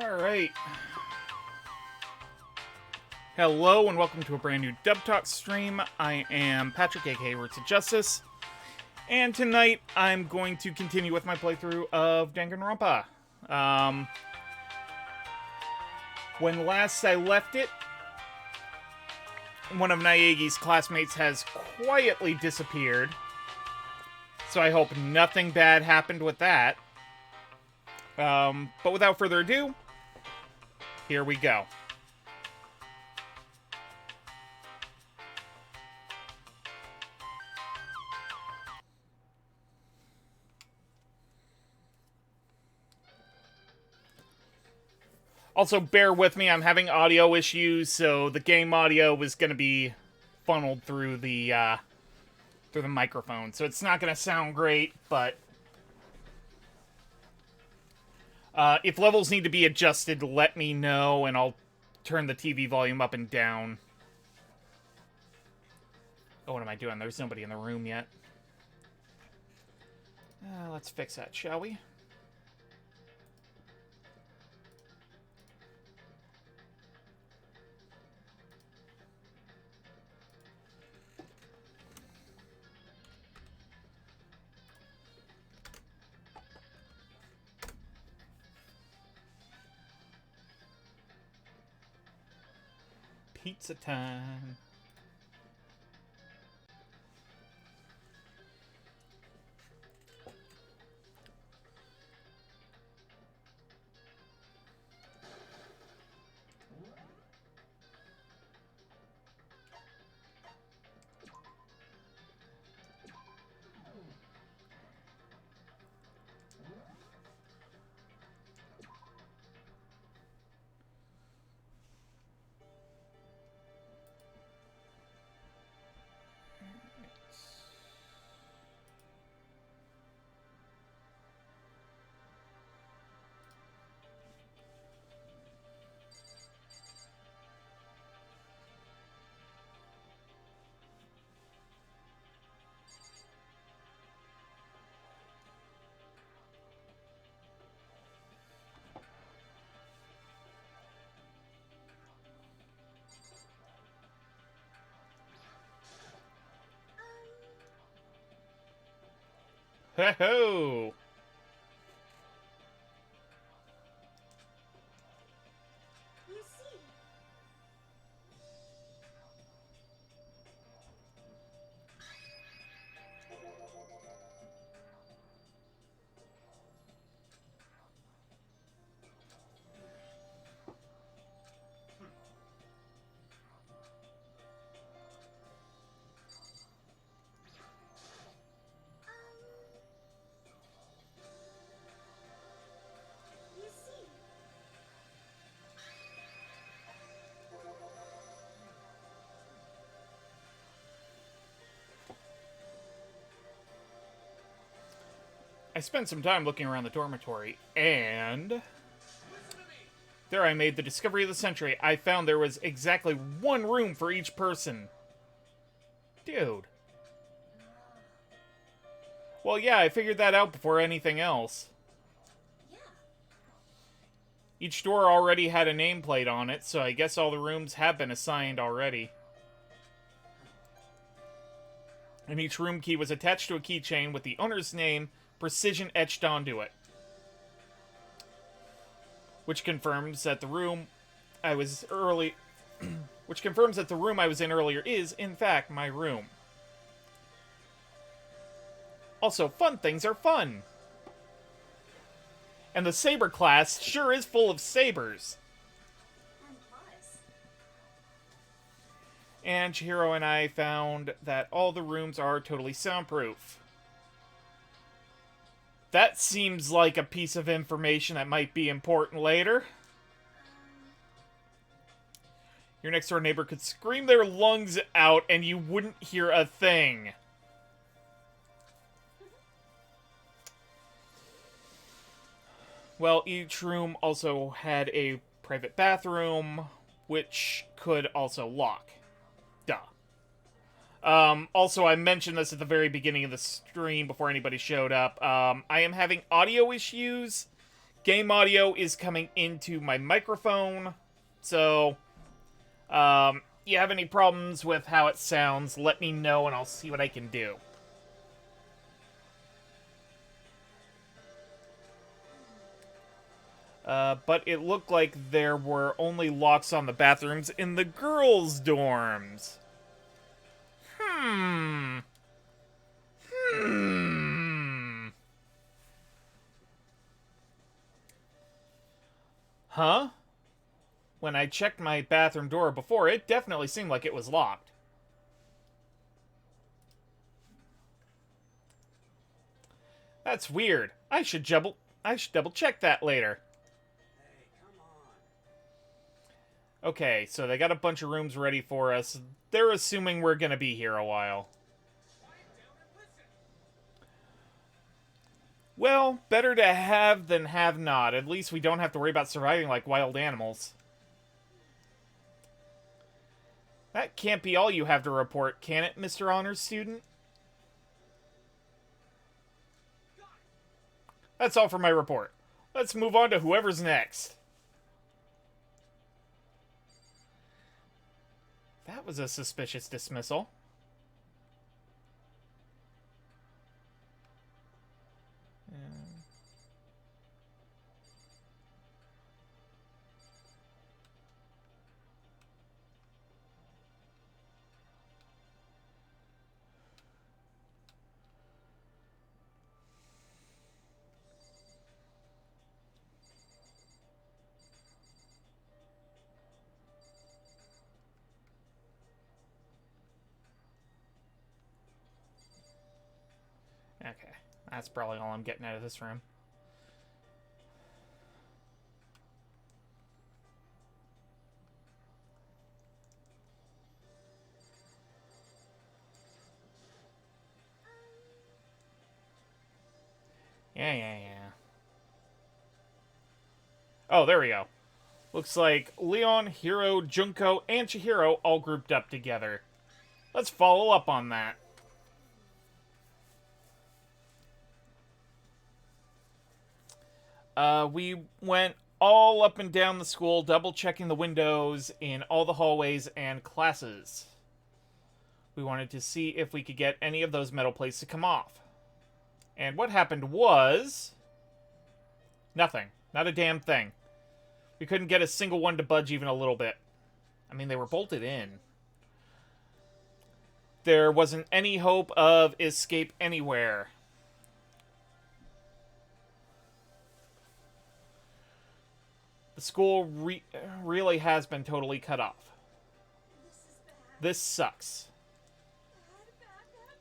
Alright. Hello and welcome to a brand new Dub Talk stream. I am Patrick, aka Roots of Justice. And tonight I'm going to continue with my playthrough of Danganronpa. When last I left it, one of Naegi's classmates has quietly disappeared. So I hope nothing bad happened with that. But without further ado, here we go. Also, bear with me, I'm having audio issues, so the game audio was going to be funneled through the microphone. So it's not going to sound great, but if levels need to be adjusted, let me know, and I'll turn the TV volume up and down. Oh, what am I doing? There's nobody in the room yet. Let's fix that, shall we? Pizza time. Ho-ho! You see. You see. I spent some time looking around the dormitory, and there I made the discovery of the century. I found there was exactly one room for each person. Dude. Well, yeah, I figured that out before anything else. Yeah. Each door already had a nameplate on it, so I guess all the rooms have been assigned already. And each room key was attached to a keychain with the owner's name precision etched onto it. Which confirms that the room I was in earlier is, in fact, my room. Also, fun things are fun. And the saber class sure is full of sabers. And plus. And Chihiro and I found that all the rooms are totally soundproof. That seems like a piece of information that might be important later. Your next door neighbor could scream their lungs out and you wouldn't hear a thing. Well, each room also had a private bathroom, which could also lock. Duh. Also, I mentioned this at the very beginning of the stream before anybody showed up. I am having audio issues game audio is coming into my microphone. So, you have any problems with how it sounds, let me know and I'll see what I can do. But it looked like there were only locks on the bathrooms in the girls' dorms. Hmm. Huh? When I checked my bathroom door before, it definitely seemed like it was locked. That's weird. I should double check that later. Hey, come on. Okay, so they got a bunch of rooms ready for us. They're assuming we're gonna be here a while. Well, better to have than have not. At least we don't have to worry about surviving like wild animals. That can't be all you have to report, can it, Mr. Honors Student? That's all for my report. Let's move on to whoever's next. That was a suspicious dismissal. Okay, that's probably all I'm getting out of this room. Yeah. Oh, there we go. Looks like Leon, Hiro, Junko, and Chihiro all grouped up together. Let's follow up on that. We went all up and down the school, double-checking the windows in all the hallways and classes. We wanted to see if we could get any of those metal plates to come off. And what happened was... nothing. Not a damn thing. We couldn't get a single one to budge even a little bit. I mean, they were bolted in. There wasn't any hope of escape anywhere. The school really has been totally cut off. This sucks.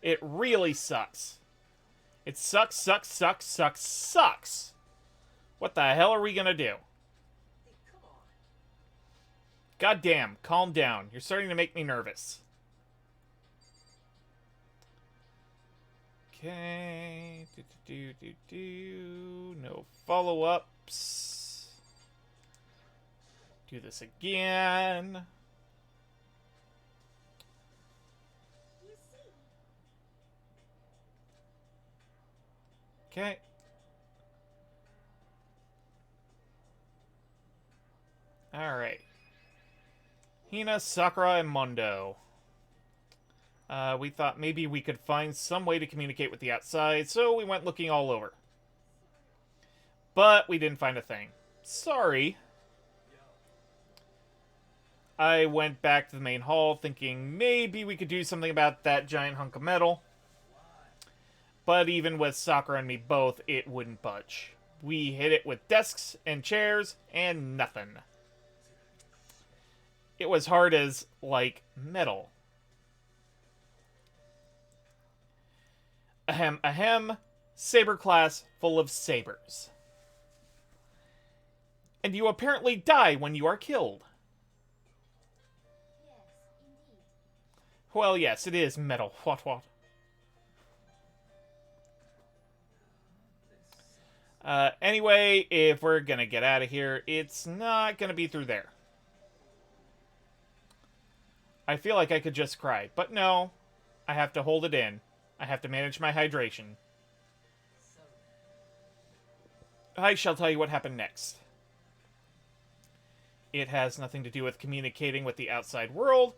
It really sucks. It sucks. What the hell are we gonna do? Goddamn, calm down. You're starting to make me nervous. Okay. No follow-ups. Do this again. Okay. Alright. Hina, Sakura, and Mondo. We thought maybe we could find some way to communicate with the outside, so we went looking all over. But we didn't find a thing. Sorry. I went back to the main hall thinking maybe we could do something about that giant hunk of metal. But even with Sakura and me both, it wouldn't budge. We hit it with desks and chairs, and nothing. It was hard as, like, metal. Ahem, ahem. Saber class full of sabers. And you apparently die when you are killed. Yes, indeed. Well, yes, it is metal. What? Anyway, if we're gonna get out of here, it's not gonna be through there. I feel like I could just cry, but no. I have to hold it in. I have to manage my hydration. I shall tell you what happened next. It has nothing to do with communicating with the outside world,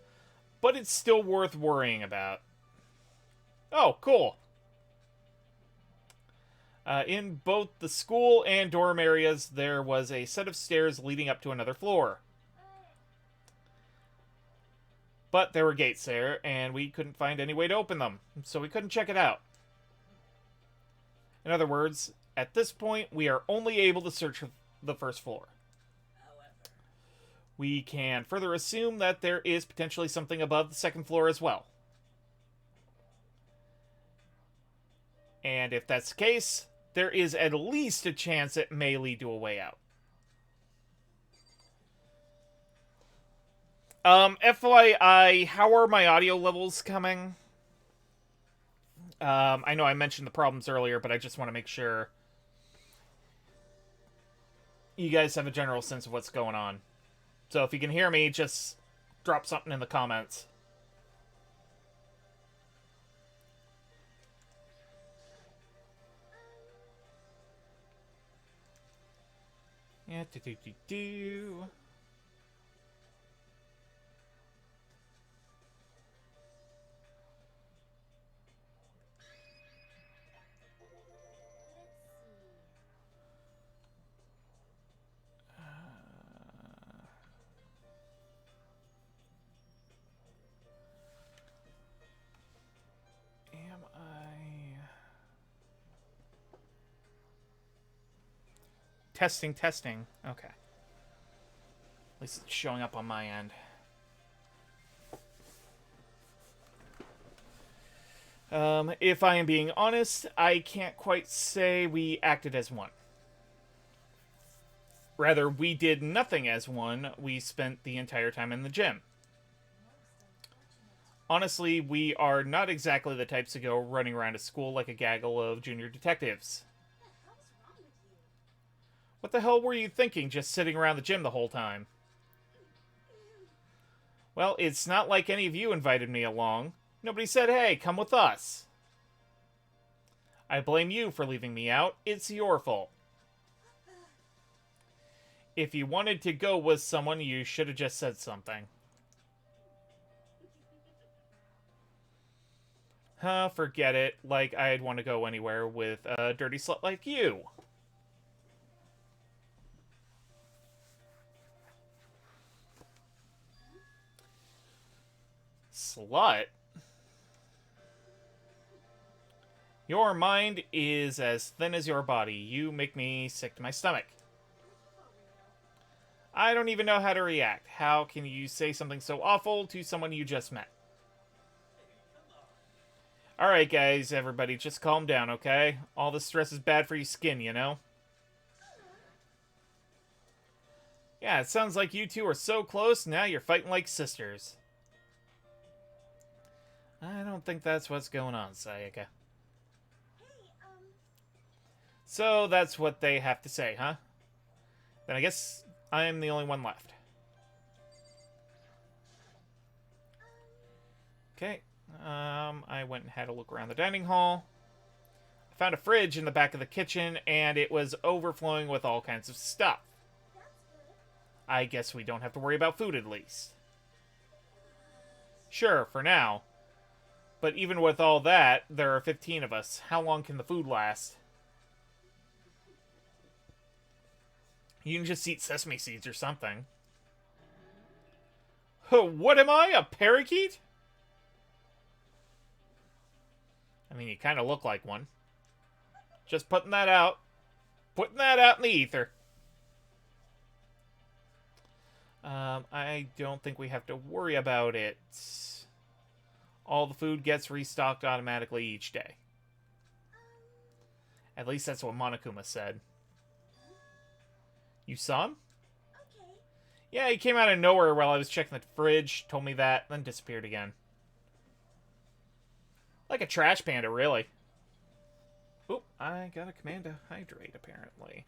but it's still worth worrying about. Oh, cool. In both the school and dorm areas, there was a set of stairs leading up to another floor. But there were gates there, and we couldn't find any way to open them, so we couldn't check it out. In other words, at this point, we are only able to search the first floor. We can further assume that there is potentially something above the second floor as well. And if that's the case, there is at least a chance it may lead to a way out. FYI, how are my audio levels coming? I know I mentioned the problems earlier, but I just want to make sure you guys have a general sense of what's going on. So if you can hear me, just drop something in the comments. Yeah, do. Am I... Testing. Okay. At least it's showing up on my end. If I am being honest, I can't quite say we acted as one. Rather, we did nothing as one. We spent the entire time in the gym. Honestly, we are not exactly the types to go running around a school like a gaggle of junior detectives. What the hell were you thinking just sitting around the gym the whole time? Well, it's not like any of you invited me along. Nobody said, hey, come with us. I blame you for leaving me out. It's your fault. If you wanted to go with someone, you should have just said something. Huh, forget it. Like I'd want to go anywhere with a dirty slut like you. Slut? Your mind is as thin as your body. You make me sick to my stomach. I don't even know how to react. How can you say something so awful to someone you just met? Alright guys, everybody, just calm down, okay? All this stress is bad for your skin, you know? Yeah, it sounds like you two are so close, now you're fighting like sisters. I don't think that's what's going on, Sayaka. So that's what they have to say, huh? Then I guess I'm the only one left. Okay. I went and had a look around the dining hall. I found a fridge in the back of the kitchen, and it was overflowing with all kinds of stuff. I guess we don't have to worry about food at least. Sure, for now. But even with all that, there are 15 of us. How long can the food last? You can just eat sesame seeds or something. What am I, a parakeet? I mean, you kind of look like one. Just putting that out. Putting that out in the ether. I don't think we have to worry about it. All the food gets restocked automatically each day. At least that's what Monokuma said. You saw him? Okay. Yeah, he came out of nowhere while I was checking the fridge, told me that, then disappeared again. Like a trash panda, really. Oop, I got a command to hydrate, apparently.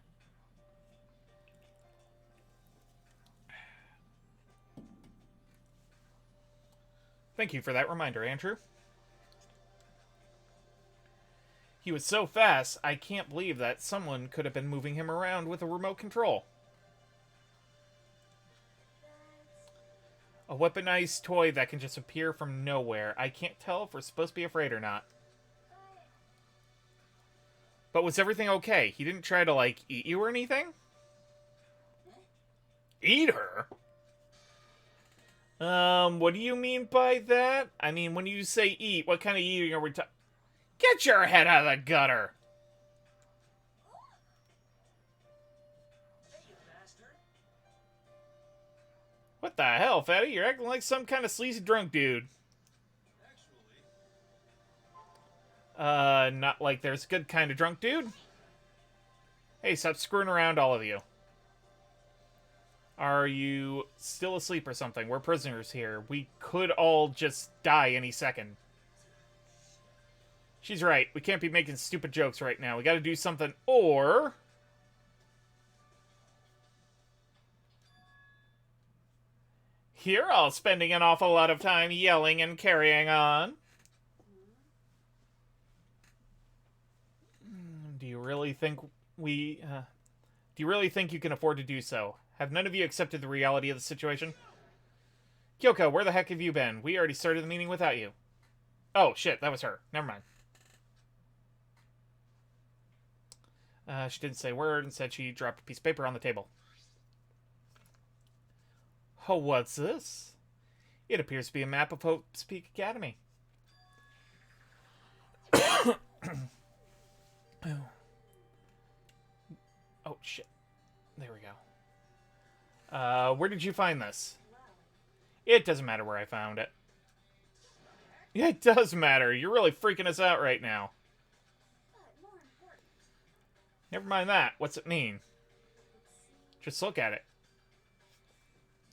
Thank you for that reminder, Andrew. He was so fast, I can't believe that someone could have been moving him around with a remote control. A weaponized toy that can just appear from nowhere. I can't tell if we're supposed to be afraid or not. But was everything okay? He didn't try to, like, eat you or anything? Eat her? What do you mean by that? I mean, when you say eat, what kind of eating are we talking? Get your head out of the gutter! What the hell, fatty? You're acting like some kind of sleazy drunk dude. Not like there's a good kind of drunk dude. Hey, stop screwing around, all of you. Are you still asleep or something? We're prisoners here. We could all just die any second. She's right. We can't be making stupid jokes right now. We gotta do something, or... You're all spending an awful lot of time yelling and carrying on. Do you really think you can afford to do so? Have none of you accepted the reality of the situation? Kyoko, where the heck have you been? We already started the meeting without you. Oh, shit, that was her. Never mind. She didn't say a word. Instead, she dropped a piece of paper on the table. Oh, what's this? It appears to be a map of Hope's Peak Academy. Oh, shit. There we go. Where did you find this? It doesn't matter where I found it. It does matter. You're really freaking us out right now. Never mind that. What's it mean? Just look at it.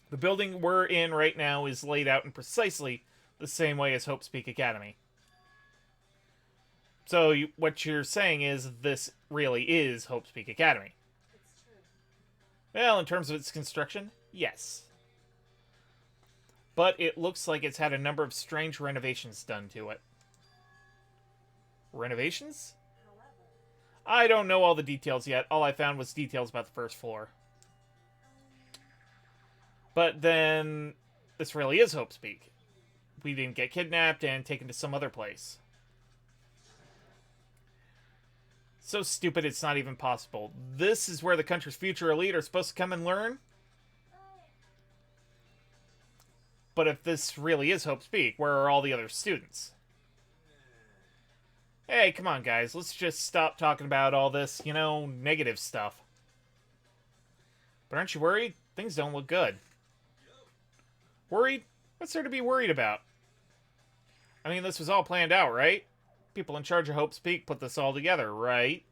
The building we're in right now is laid out in precisely the same way as Hope's Peak Academy. So what you're saying is this really is Hope's Peak Academy. It's true. Well, in terms of its construction, yes. But it looks like it's had a number of strange renovations done to it. Renovations? However, I don't know all the details yet. All I found was details about the first floor. But then, this really is Hope's Peak. We didn't get kidnapped and taken to some other place. So stupid it's not even possible. This is where the country's future elite are supposed to come and learn? But if this really is Hope's Peak, where are all the other students? Hey, come on guys, let's just stop talking about all this, you know, negative stuff. But aren't you worried? Things don't look good. Worried? What's there to be worried about? I mean, this was all planned out, right? People in charge of Hope's Peak put this all together, right?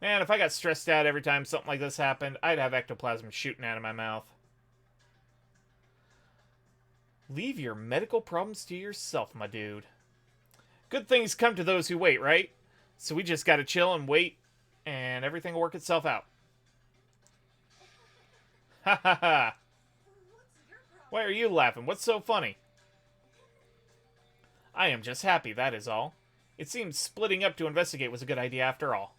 Man, if I got stressed out every time something like this happened, I'd have ectoplasm shooting out of my mouth. Leave your medical problems to yourself, my dude. Good things come to those who wait, right? So we just gotta chill and wait, and everything will work itself out. Ha ha ha! what's your problem? Why are you laughing? What's so funny? I am just happy, that is all. It seems splitting up to investigate was a good idea after all.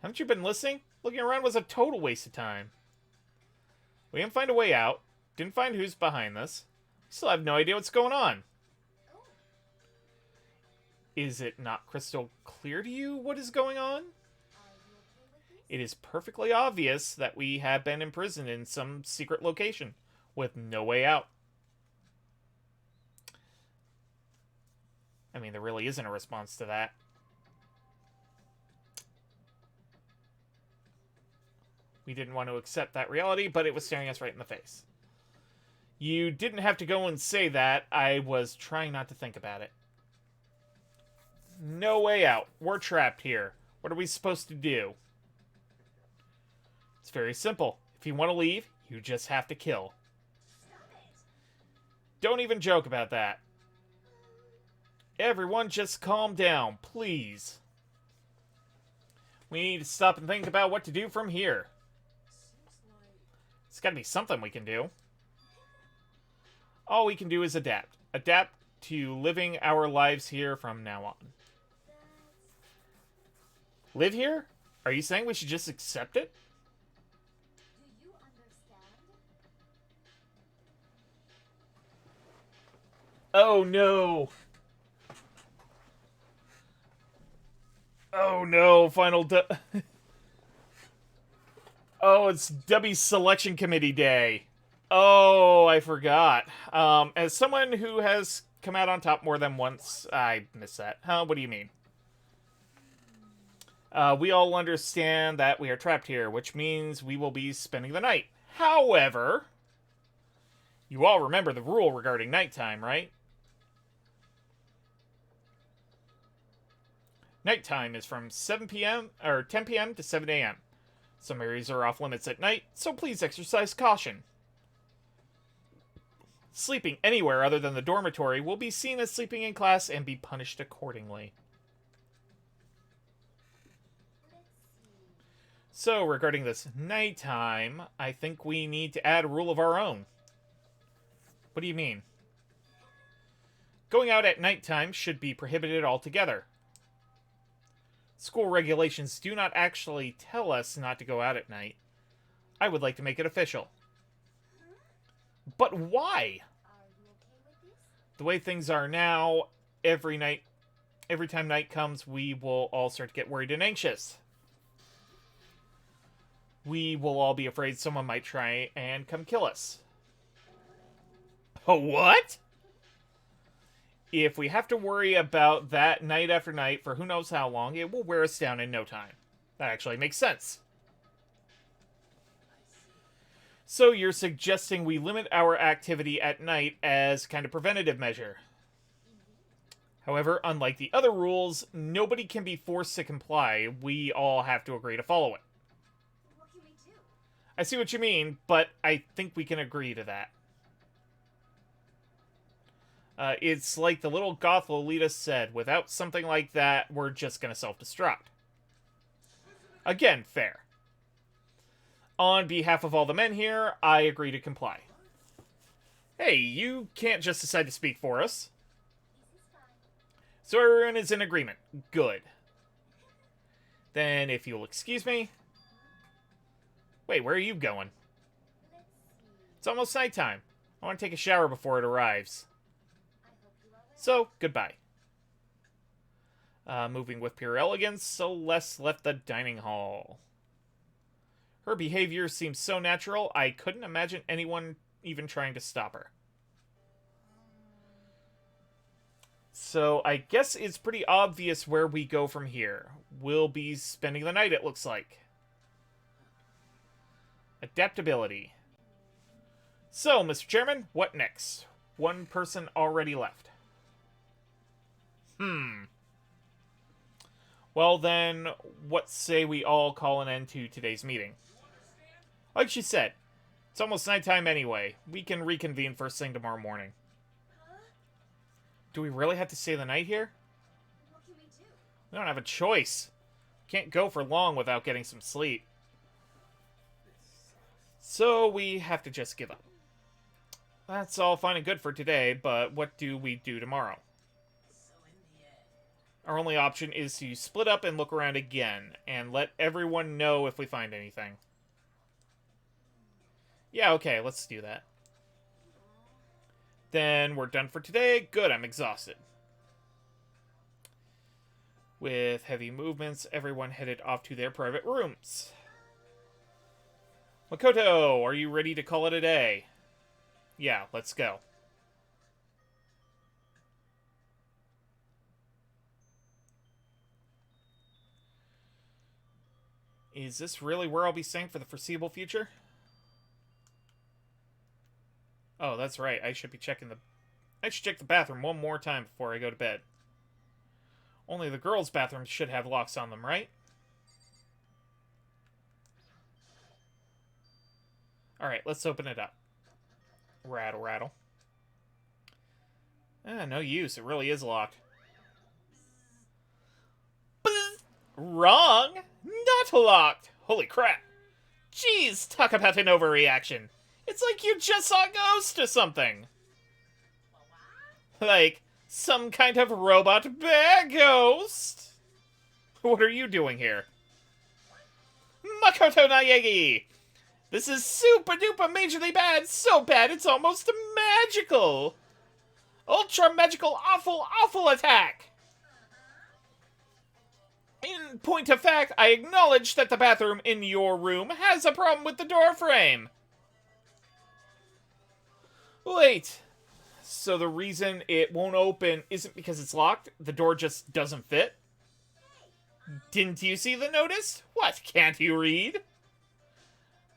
Haven't you been listening? Looking around was a total waste of time. We didn't find a way out. Didn't find who's behind this. Still have no idea what's going on. Oh, Is it not crystal clear to you what is going on? are you okay with this? It is perfectly obvious that we have been imprisoned in some secret location with no way out. I mean, there really isn't a response to that. We didn't want to accept that reality, but it was staring us right in the face. You didn't have to go and say that. I was trying not to think about it. No way out. We're trapped here. What are we supposed to do? It's very simple. If you want to leave, you just have to kill. Stop it! Don't even joke about that. Everyone just calm down, please. We need to stop and think about what to do from here. Seems like... It's gotta be something we can do. All we can do is adapt. Adapt to living our lives here from now on. Live here? Are you saying we should just accept it? Do you understand? Oh no! Oh no, Oh, it's Debbie's selection committee day. Oh, I forgot. As someone who has come out on top more than once, I missed that. Huh? What do you mean? We all understand that we are trapped here, which means we will be spending the night. However, you all remember the rule regarding nighttime, right? Nighttime is from 7 p.m. or 10 p.m. to 7 a.m. Some areas are off limits at night, so please exercise caution. Sleeping anywhere other than the dormitory will be seen as sleeping in class and be punished accordingly. So, regarding this nighttime, I think we need to add a rule of our own. What do you mean? Going out at nighttime should be prohibited altogether. School regulations do not actually tell us not to go out at night. I would like to make it official. But why? Are you okay with this? The way things are now, every time night comes, we will all start to get worried and anxious. We will all be afraid someone might try and come kill us. Oh, what? If we have to worry about that night after night for who knows how long, it will wear us down in no time. That actually makes sense. So you're suggesting we limit our activity at night as kind of preventative measure. However, unlike the other rules, nobody can be forced to comply. We all have to agree to follow it. What can we do? I see what you mean, but I think we can agree to that. It's like the little goth Lolita said, without something like that, we're just gonna self-destruct. Again, fair. On behalf of all the men here, I agree to comply. Hey, you can't just decide to speak for us. This is fine. So everyone is in agreement. Good. Then, if you'll excuse me... Wait, where are you going? Let's see. It's almost nighttime. I want to take a shower before it arrives. I hope you are well. So, goodbye. Moving with pure elegance, Celeste left the dining hall. Her behavior seems so natural, I couldn't imagine anyone even trying to stop her. So, I guess it's pretty obvious where we go from here. We'll be spending the night, it looks like. Adaptability. So, Mr. Chairman, what next? One person already left. Well then, what say we all call an end to today's meeting? Like she said, it's almost nighttime anyway. We can reconvene first thing tomorrow morning. Huh? Do we really have to stay the night here? What can we do? We don't have a choice. Can't go for long without getting some sleep. So we have to just give up. That's all fine and good for today, but what do we do tomorrow? Our only option is to split up and look around again, and let everyone know if we find anything. Yeah, okay, let's do that. Then we're done for today. Good, I'm exhausted. With heavy movements, everyone headed off to their private rooms. Makoto, are you ready to call it a day? Yeah, let's go. Is this really where I'll be staying for the foreseeable future? Oh, that's right. I should check the bathroom one more time before I go to bed. Only the girls' bathrooms should have locks on them, right? Alright, let's open it up. Rattle, rattle. Ah, no use. It really is locked. Bzz. Wrong! Not locked! Holy crap. Jeez, talk about an overreaction. It's like you just saw a ghost or something. Like, Some kind of robot bear ghost? What are you doing here? Makoto Naegi! This is super duper majorly bad, so bad it's almost magical! Ultra magical awful attack! In point of fact, I acknowledge that the bathroom in your room has a problem with the door frame. Wait, so the reason it won't open isn't because it's locked? The door just doesn't fit? Didn't you see the notice? What, can't you read?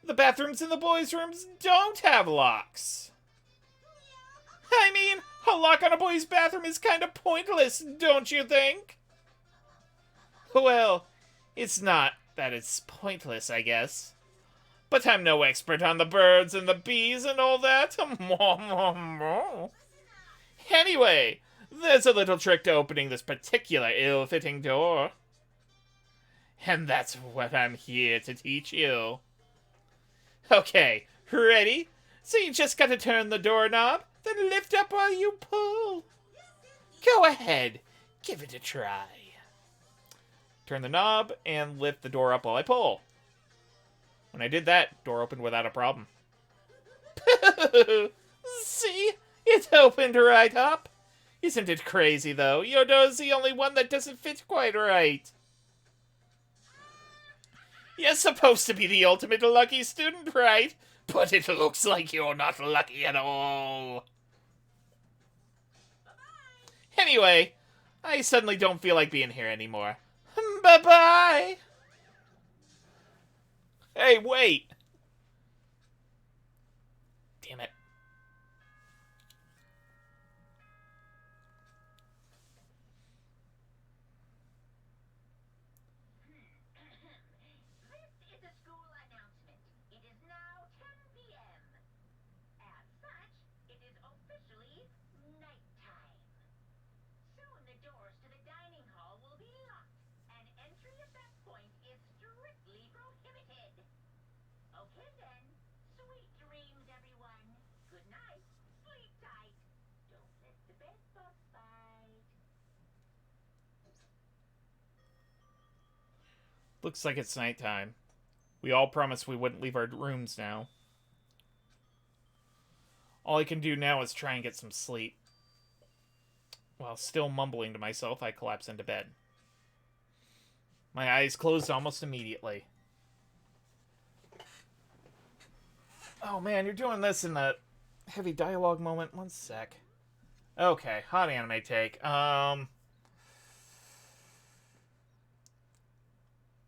The bathrooms in the boys' rooms don't have locks. I mean, a lock on a boy's bathroom is kind of pointless, don't you think? Well, it's not that it's pointless, I guess. But I'm no expert on the birds and the bees and all that. Anyway, there's a little trick to opening this particular ill-fitting door. And that's what I'm here to teach you. Okay, ready? So you just gotta turn the doorknob, then lift up while you pull. Go ahead, give it a try. Turn the knob and lift the door up while I pull. When I did that, door opened without a problem. See? It opened right up. Isn't it crazy, though? Your door's the only one that doesn't fit quite right. You're supposed to be the ultimate lucky student, right? But it looks like you're not lucky at all. Anyway, I suddenly don't feel like being here anymore. Bye-bye! Hey, wait! Damn it. This is a school announcement. It is now 10 p.m. As such, it is officially nighttime. Soon the doors to the dining hall will be locked, and entry at that point is strictly prohibited. Okay then, sweet dreams, everyone. Good night, sleep tight. Don't let the bed bugs bite. Looks like it's nighttime. We all promised we wouldn't leave our rooms now. All I can do now is try and get some sleep. While still mumbling to myself, I collapse into bed. My eyes closed almost immediately. Oh man, you're doing this in a heavy dialogue moment. One sec. Okay, hot anime take.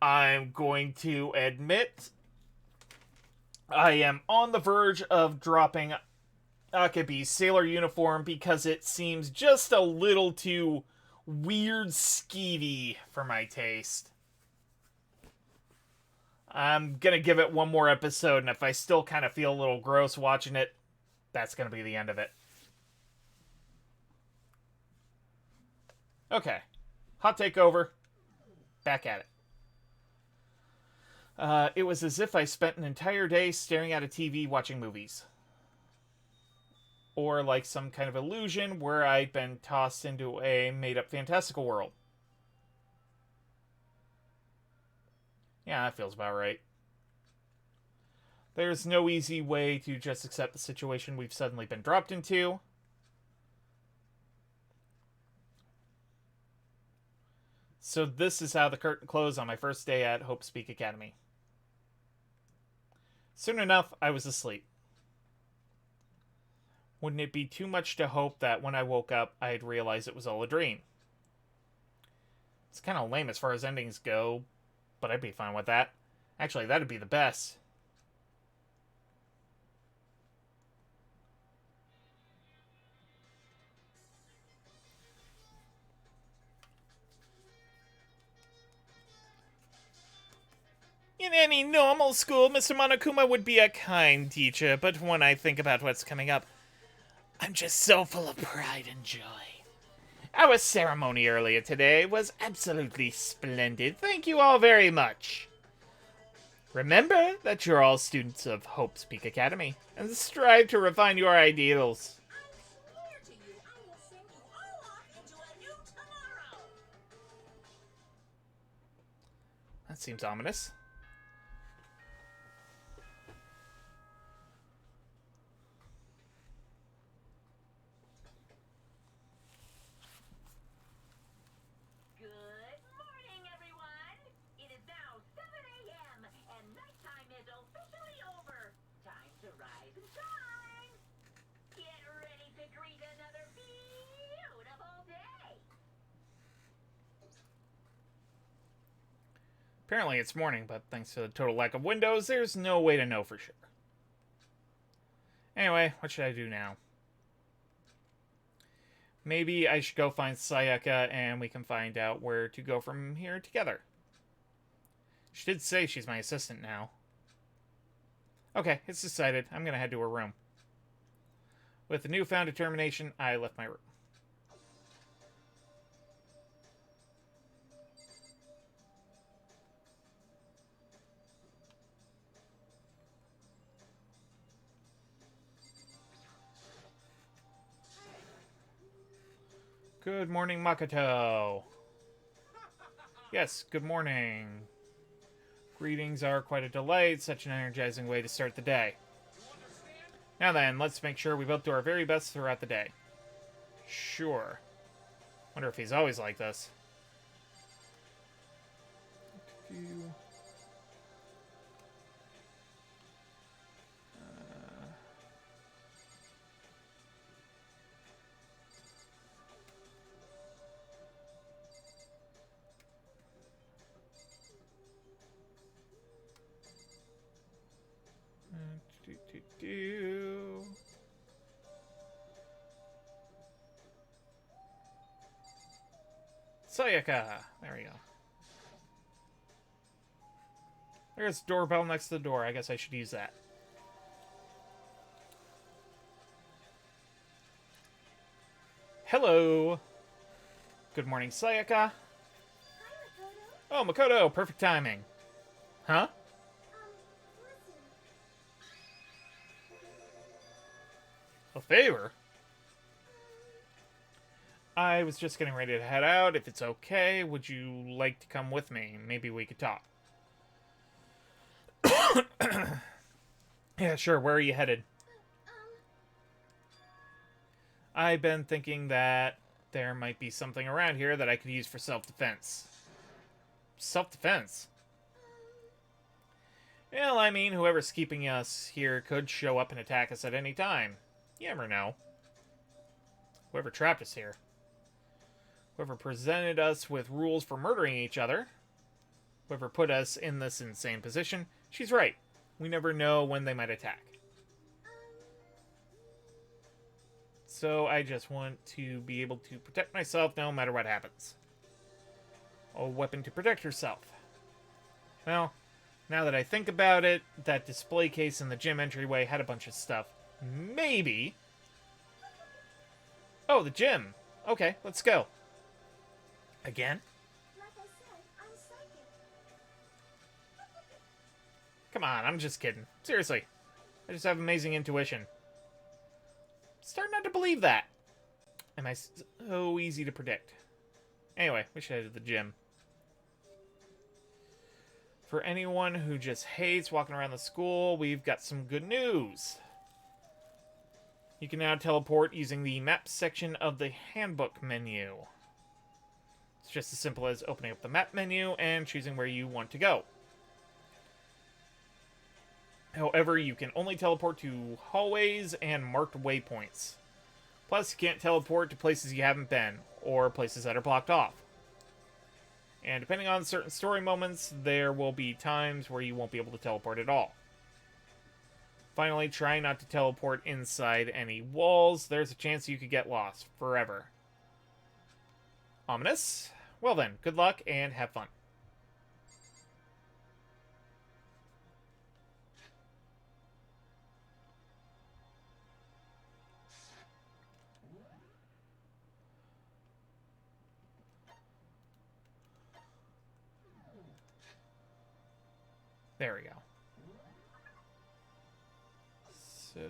I'm going to admit I am on the verge of dropping Akebi's sailor uniform because it seems just a little too weird skeevy for my taste. I'm gonna give it one more episode, and if I still kind of feel a little gross watching it, that's gonna be the end of it. Okay. Hot take over. Back at it. It was as if I spent an entire day staring at a TV watching movies. Or like some kind of illusion where I'd been tossed into a made-up fantastical world. Yeah, that feels about right. There's no easy way to just accept the situation we've suddenly been dropped into. So this is how the curtain closed on my first day at Hope Speak Academy. Soon enough, I was asleep. Wouldn't it be too much to hope that when I woke up, I'd realize it was all a dream? It's kind of lame as far as endings go, but I'd be fine with that. Actually, that'd be the best. In any normal school, Mr. Monokuma would be a kind teacher, but when I think about what's coming up, I'm just so full of pride and joy. Our ceremony earlier today was absolutely splendid. Thank you all very much. Remember that you're all students of Hope Speak Academy, and strive to refine your ideals. Here to you, I will sing you all our That seems ominous. Good morning, everyone. It is now 7 a.m. and nighttime is officially over. Time to rise and shine. Get ready to greet another beautiful day. Apparently it's morning, but thanks to the total lack of windows, there's no way to know for sure. Anyway, what should I do now? Maybe I should go find Sayaka and we can find out where to go from here together. She did say she's my assistant now. Okay, it's decided. I'm gonna head to her room. With a newfound determination, I left my room. Good morning, Makoto. Yes, good morning. Greetings are quite a delight, such an energizing way to start the day. Now then, let's make sure we both do our very best throughout the day. Sure. Wonder if he's always like this. Sayaka! There we go. There's a doorbell next to the door. I guess I should use that. Hello! Good morning, Sayaka. Hi, Makoto. Oh, Makoto! Perfect timing. Huh? Listen. A favor? I was just getting ready to head out. If it's okay, would you like to come with me? Maybe we could talk. Yeah, sure. Where are you headed? I've been thinking that there might be something around here that I could use for self-defense. Self-defense? Well, I mean, whoever's keeping us here could show up and attack us at any time. You never know. Whoever trapped us here. Whoever presented us with rules for murdering each other. Whoever put us in this insane position. She's right. We never know when they might attack. So I just want to be able to protect myself no matter what happens. A weapon to protect yourself. Well, now that I think about it, that display case in the gym entryway had a bunch of stuff. Maybe. Oh, the gym. Okay, let's go. Again? Like I said, I'm psychic. Come on, I'm just kidding. Seriously. I just have amazing intuition. Starting not to believe that. Am I so easy to predict? Anyway, we should head to the gym. For anyone who just hates walking around the school, we've got some good news. You can now teleport using the map section of the handbook menu. It's just as simple as opening up the map menu and choosing where you want to go. However, you can only teleport to hallways and marked waypoints. Plus, you can't teleport to places you haven't been, or places that are blocked off. And depending on certain story moments, there will be times where you won't be able to teleport at all. Finally, try not to teleport inside any walls. There's a chance you could get lost forever. Ominous? Well then, good luck and have fun. There we go. So...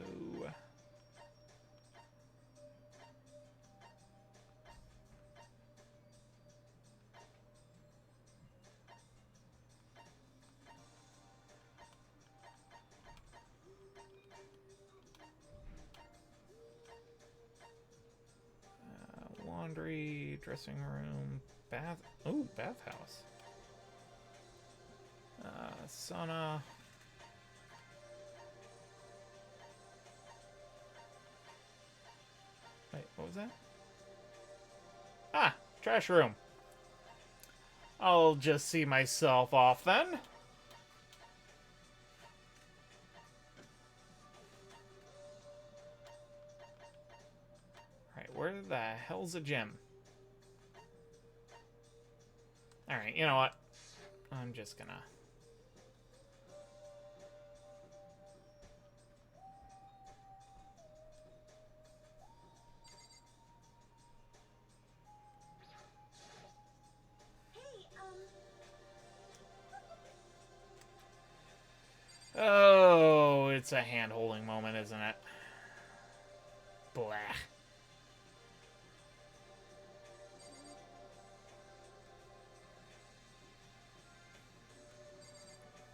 laundry, dressing room, bath. Oh, bathhouse. Sauna. Wait, what was that? Ah, trash room. I'll just see myself off then. Alright, where the hell's a gym? Alright, you know what? I'm just gonna... Oh, it's a hand-holding moment, isn't it? Blah.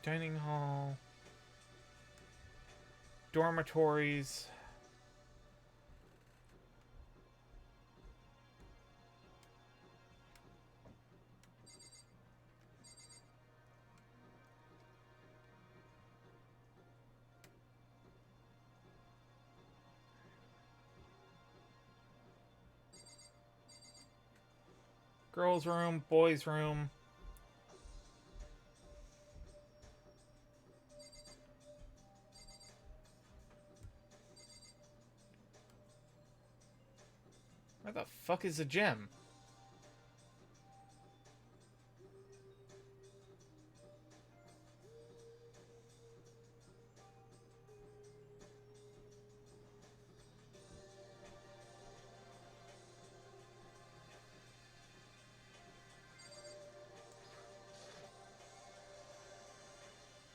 Dining hall. Dormitories. Girls' room, boys' room. Where the fuck is the gym?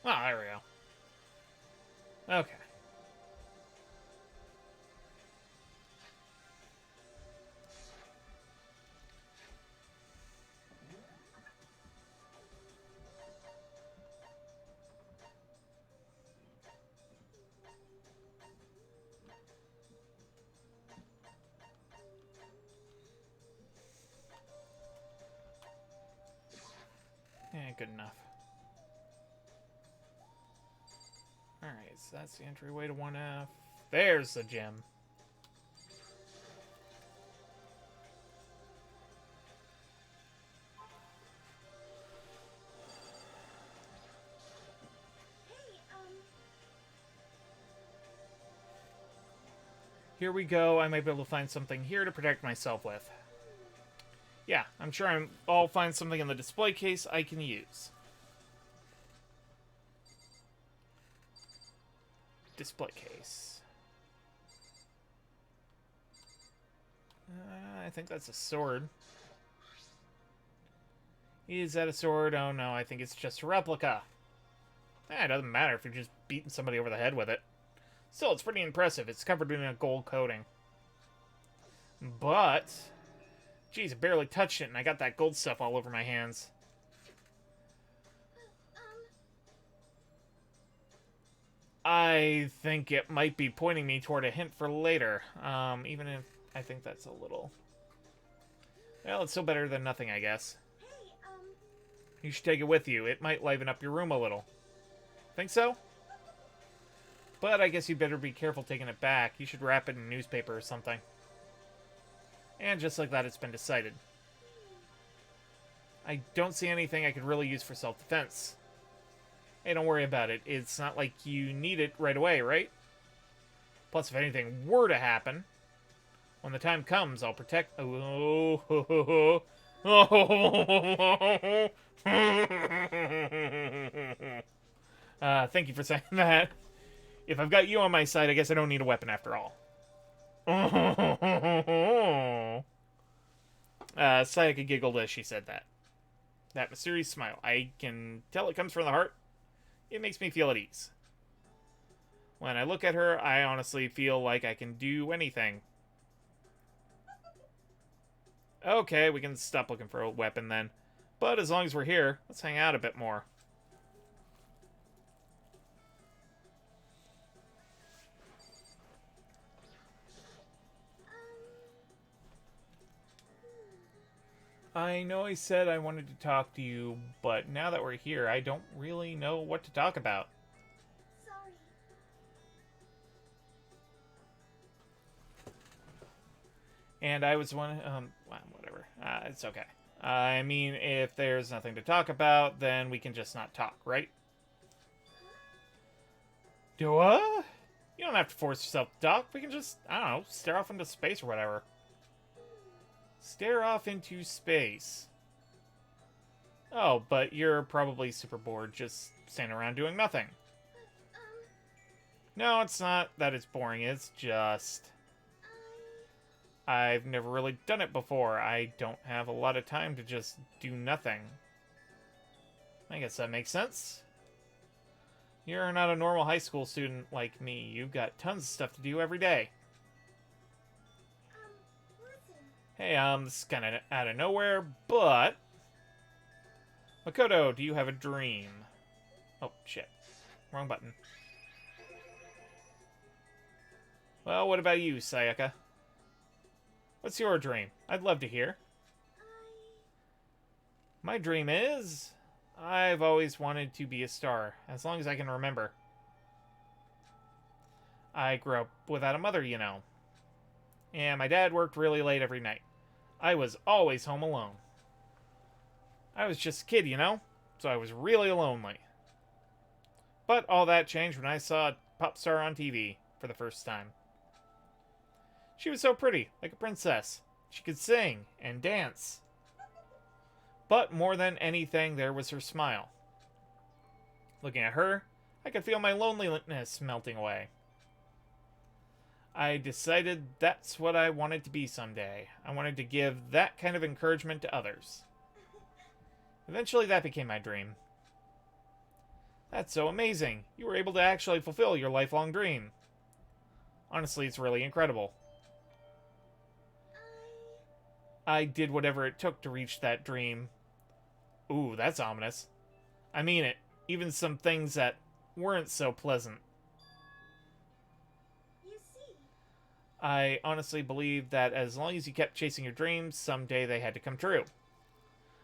Oh, there we go. Okay. Yeah, good enough. Alright, so that's the entryway to 1F. There's the gym. Here we go. I might be able to find something here to protect myself with. Yeah, I'm sure I'll find something in the display case I can use. Display case. I think that's a sword. Is that a sword? Oh no, I think it's just a replica. It doesn't matter if you're just beating somebody over the head with it. Still, it's pretty impressive. It's covered in a gold coating. But... Geez, I barely touched it, and I got that gold stuff all over my hands. I think it might be pointing me toward a hint for later. Even if I think that's a little... Well, it's still better than nothing, I guess. You should take it with you. It might liven up your room a little. Think so? But I guess you better be careful taking it back. You should wrap it in newspaper or something. And just like that, it's been decided. I don't see anything I could really use for self-defense. Hey, don't worry about it. It's not like you need it right away, right? Plus, if anything were to happen, when the time comes, I'll protect... Oh, thank you for saying that. If I've got you on my side, I guess I don't need a weapon after all. Sayaka giggled as she said that. That mysterious smile. I can tell it comes from the heart. It makes me feel at ease. When I look at her, I honestly feel like I can do anything. Okay, we can stop looking for a weapon then. But as long as we're here, let's hang out a bit more. I know I said I wanted to talk to you, but now that we're here, I don't really know what to talk about. Sorry. And I was well, whatever. It's okay. I mean, if there's nothing to talk about, then we can just not talk, right? Do what? You don't have to force yourself to talk. We can just, I don't know, stare off into space or whatever. Stare off into space. Oh, but you're probably super bored just standing around doing nothing. No, it's not that it's boring. It's just... I've never really done it before. I don't have a lot of time to just do nothing. I guess that makes sense. You're not a normal high school student like me. You've got tons of stuff to do every day. Listen. Hey, this is kind of out of nowhere, but... Makoto, do you have a dream? Oh, shit. Wrong button. Well, what about you, Sayaka? What's your dream? I'd love to hear. My dream is... I've always wanted to be a star, as long as I can remember. I grew up without a mother, you know. And my dad worked really late every night. I was always home alone. I was just a kid, you know? So I was really lonely. But all that changed when I saw a pop star on TV for the first time. She was so pretty, like a princess. She could sing and dance. But more than anything, there was her smile. Looking at her, I could feel my loneliness melting away. I decided that's what I wanted to be someday. I wanted to give that kind of encouragement to others. Eventually, that became my dream. That's so amazing. You were able to actually fulfill your lifelong dream. Honestly, it's really incredible. I did whatever it took to reach that dream. Ooh, that's ominous. I mean it. Even some things that weren't so pleasant. You see. I honestly believe that as long as you kept chasing your dreams, someday they had to come true.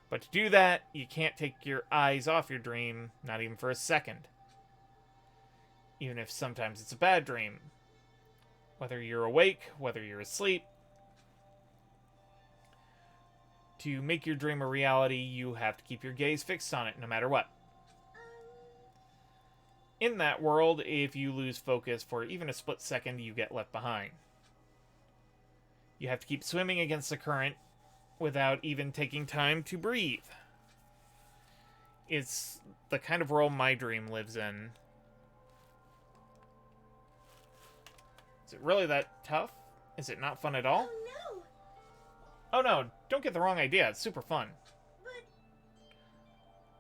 But to do that, you can't take your eyes off your dream, not even for a second. Even if sometimes it's a bad dream. Whether you're awake, whether you're asleep. To make your dream a reality, you have to keep your gaze fixed on it, no matter what. In that world, if you lose focus for even a split second, you get left behind. You have to keep swimming against the current without even taking time to breathe. It's the kind of world my dream lives in. Is it really that tough? Is it not fun at all? Oh no. Oh no, don't get the wrong idea. It's super fun.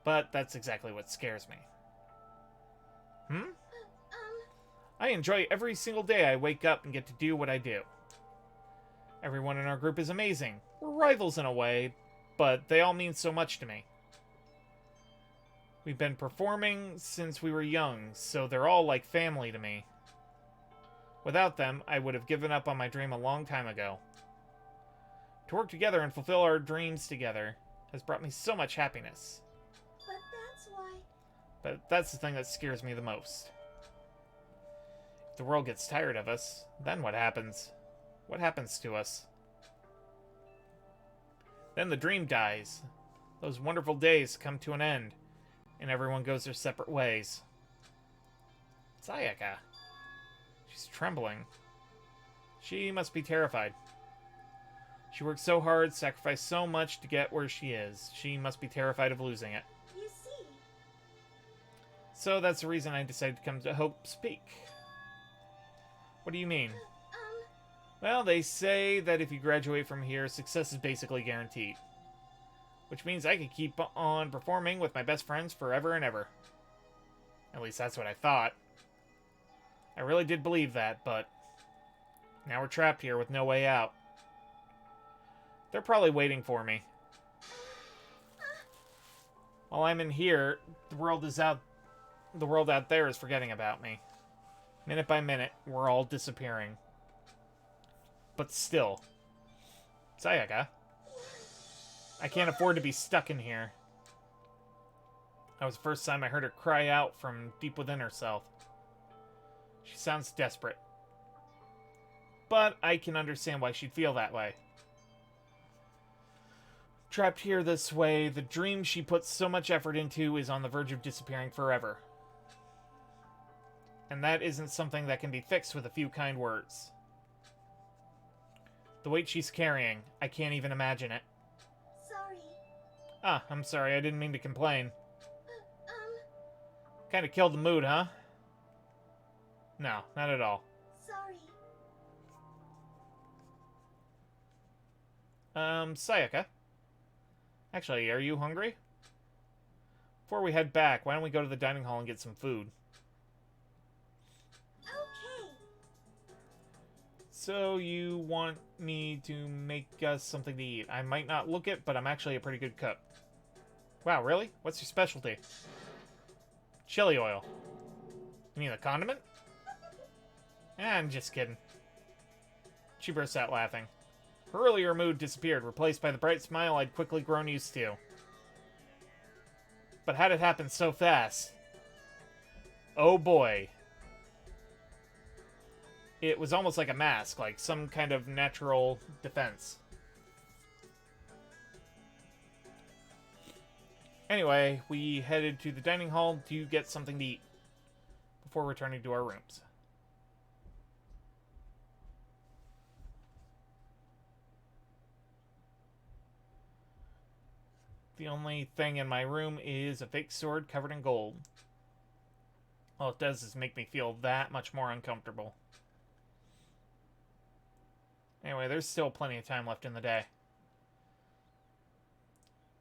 But that's exactly what scares me. I enjoy every single day I wake up and get to do what I do. Everyone in our group is amazing. We're rivals in a way, but they all mean so much to me. We've been performing since we were young, so they're all like family to me. Without them, I would have given up on my dream a long time ago. To work together and fulfill our dreams together has brought me so much happiness. But that's why. But that's the thing that scares me the most. If the world gets tired of us, then what happens? What happens to us? Then the dream dies. Those wonderful days come to an end, and everyone goes their separate ways. Sayaka. She's trembling. She must be terrified. She worked so hard, sacrificed so much to get where she is. She must be terrified of losing it. You see. So that's the reason I decided to come to Hope Speak. What do you mean? Well, they say that if you graduate from here, success is basically guaranteed. Which means I could keep on performing with my best friends forever and ever. At least that's what I thought. I really did believe that, but now we're trapped here with no way out. They're probably waiting for me. While I'm in here, the world out there is forgetting about me. Minute by minute, we're all disappearing. But still. Sayaka. I can't afford to be stuck in here. That was the first time I heard her cry out from deep within herself. She sounds desperate. But I can understand why she'd feel that way. Trapped here this way, the dream she puts so much effort into is on the verge of disappearing forever. And that isn't something that can be fixed with a few kind words. The weight she's carrying, I can't even imagine it. Sorry. Ah, I'm sorry, I didn't mean to complain. Kinda killed the mood, huh? No, not at all. Sorry. Sayaka. Actually, are you hungry? Before we head back, why don't we go to the dining hall and get some food? Okay. So, you want me to make us something to eat? I might not look it, but I'm actually a pretty good cook. Wow, really? What's your specialty? Chili oil. You mean the condiment? I'm just kidding. She burst out laughing. Her earlier mood disappeared, replaced by the bright smile I'd quickly grown used to. But how'd it happen so fast? Oh boy. It was almost like a mask, like some kind of natural defense. Anyway, we headed to the dining hall to get something to eat before returning to our rooms. The only thing in my room is a fake sword covered in gold. All it does is make me feel that much more uncomfortable. Anyway, there's still plenty of time left in the day.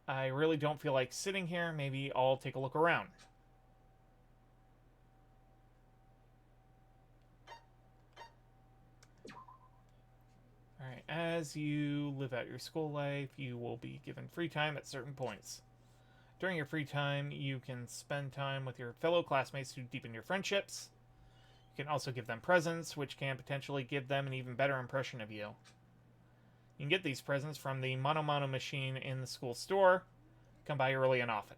I really don't feel like sitting here. Maybe I'll take a look around. Alright, as you live out your school life, you will be given free time at certain points. During your free time, you can spend time with your fellow classmates to deepen your friendships. You can also give them presents, which can potentially give them an even better impression of you. You can get these presents from the Mono Mono machine in the school store. Come by early and often.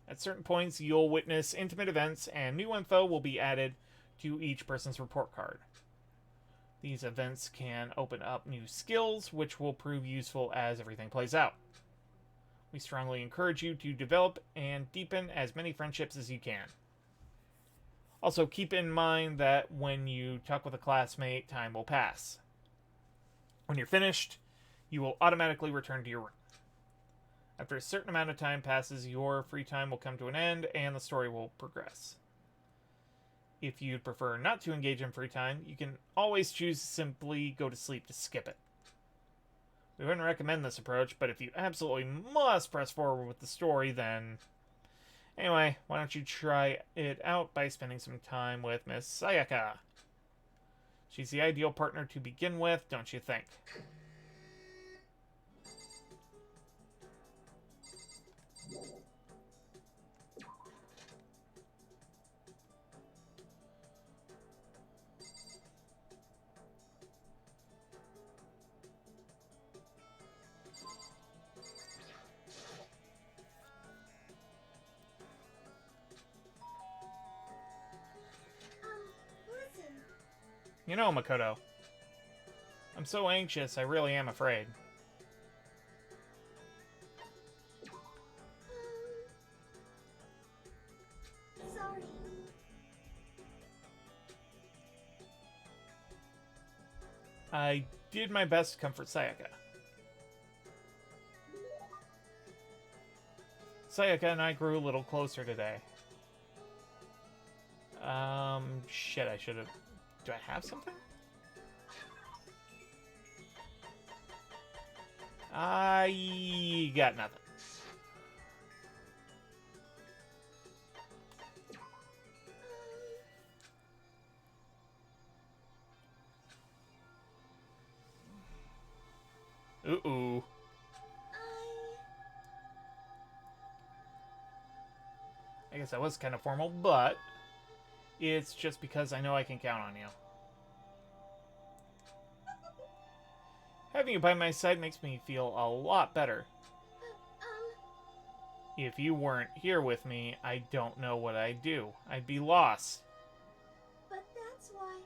At certain points, you'll witness intimate events, and new info will be added to each person's report card. These events can open up new skills, which will prove useful as everything plays out. We strongly encourage you to develop and deepen as many friendships as you can. Also, keep in mind that when you talk with a classmate, time will pass. When you're finished, you will automatically return to your room. After a certain amount of time passes, your free time will come to an end, and the story will progress. If you'd prefer not to engage in free time, you can always choose to simply go to sleep to skip it. We wouldn't recommend this approach, but if you absolutely must press forward with the story, then... Anyway, why don't you try it out by spending some time with Miss Sayaka? She's the ideal partner to begin with, don't you think? Listen. You know, Makoto, I'm so anxious, I really am afraid. Sorry. I did my best to comfort Sayaka. Sayaka and I grew a little closer today. Shit, I should have... Do I have something? I got nothing. Ooh. I guess that was kind of formal, but it's just because I know I can count on you. Having you by my side makes me feel a lot better. If you weren't here with me, I don't know what I'd do. I'd be lost. But that's why...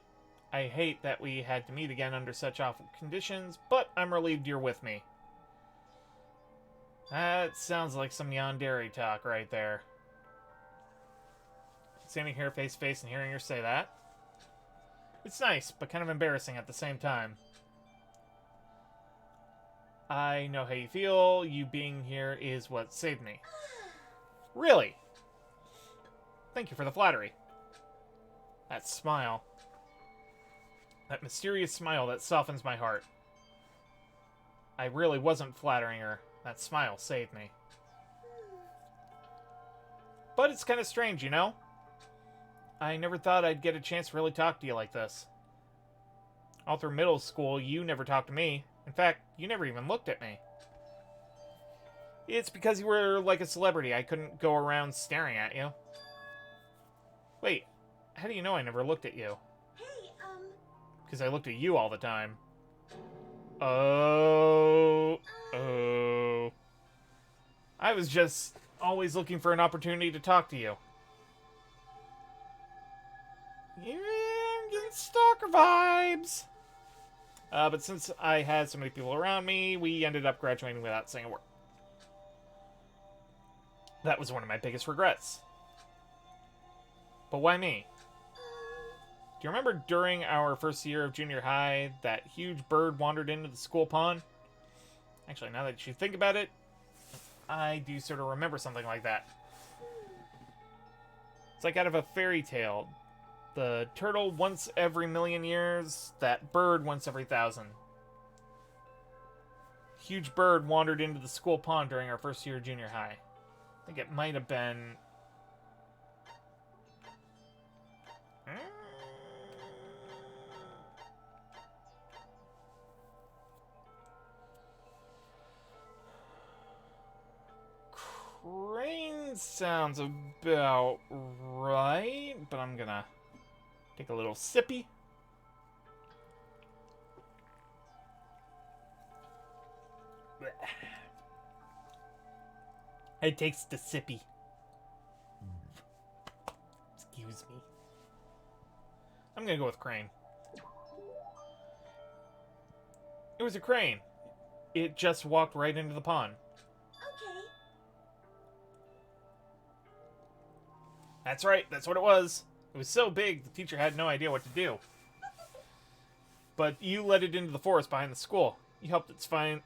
I hate that we had to meet again under such awful conditions, but I'm relieved you're with me. That sounds like some yandere talk right there. Standing here face to face and hearing her say that. It's nice, but kind of embarrassing at the same time. I know how you feel. You being here is what saved me. Really? Thank you for the flattery. That smile. That mysterious smile that softens my heart. I really wasn't flattering her. That smile saved me. But it's kind of strange, you know? I never thought I'd get a chance to really talk to you like this. All through middle school, you never talked to me. In fact, you never even looked at me. It's because you were like a celebrity. I couldn't go around staring at you. Wait, how do you know I never looked at you? Hey, Because I looked at you all the time. Oh. I was just always looking for an opportunity to talk to you. Yeah, I'm getting stalker vibes. But since I had so many people around me, we ended up graduating without saying a word. That was one of my biggest regrets. But why me? Do you remember during our first year of junior high, that huge bird wandered into the school pond? Actually, now that you think about it, I do sort of remember something like that. It's like out of a fairy tale. The turtle once every million years, that bird once every 1,000. Huge bird wandered into the school pond during our first year of junior high. I think it might have been... Crane sounds about right, but I'm gonna take a little sippy. It takes the sippy. Excuse me. I'm gonna go with crane. It was a crane. It just walked right into the pond. okay. That's right, that's what it was. It was so big, the teacher had no idea what to do. But you led it into the forest behind the school. You helped it find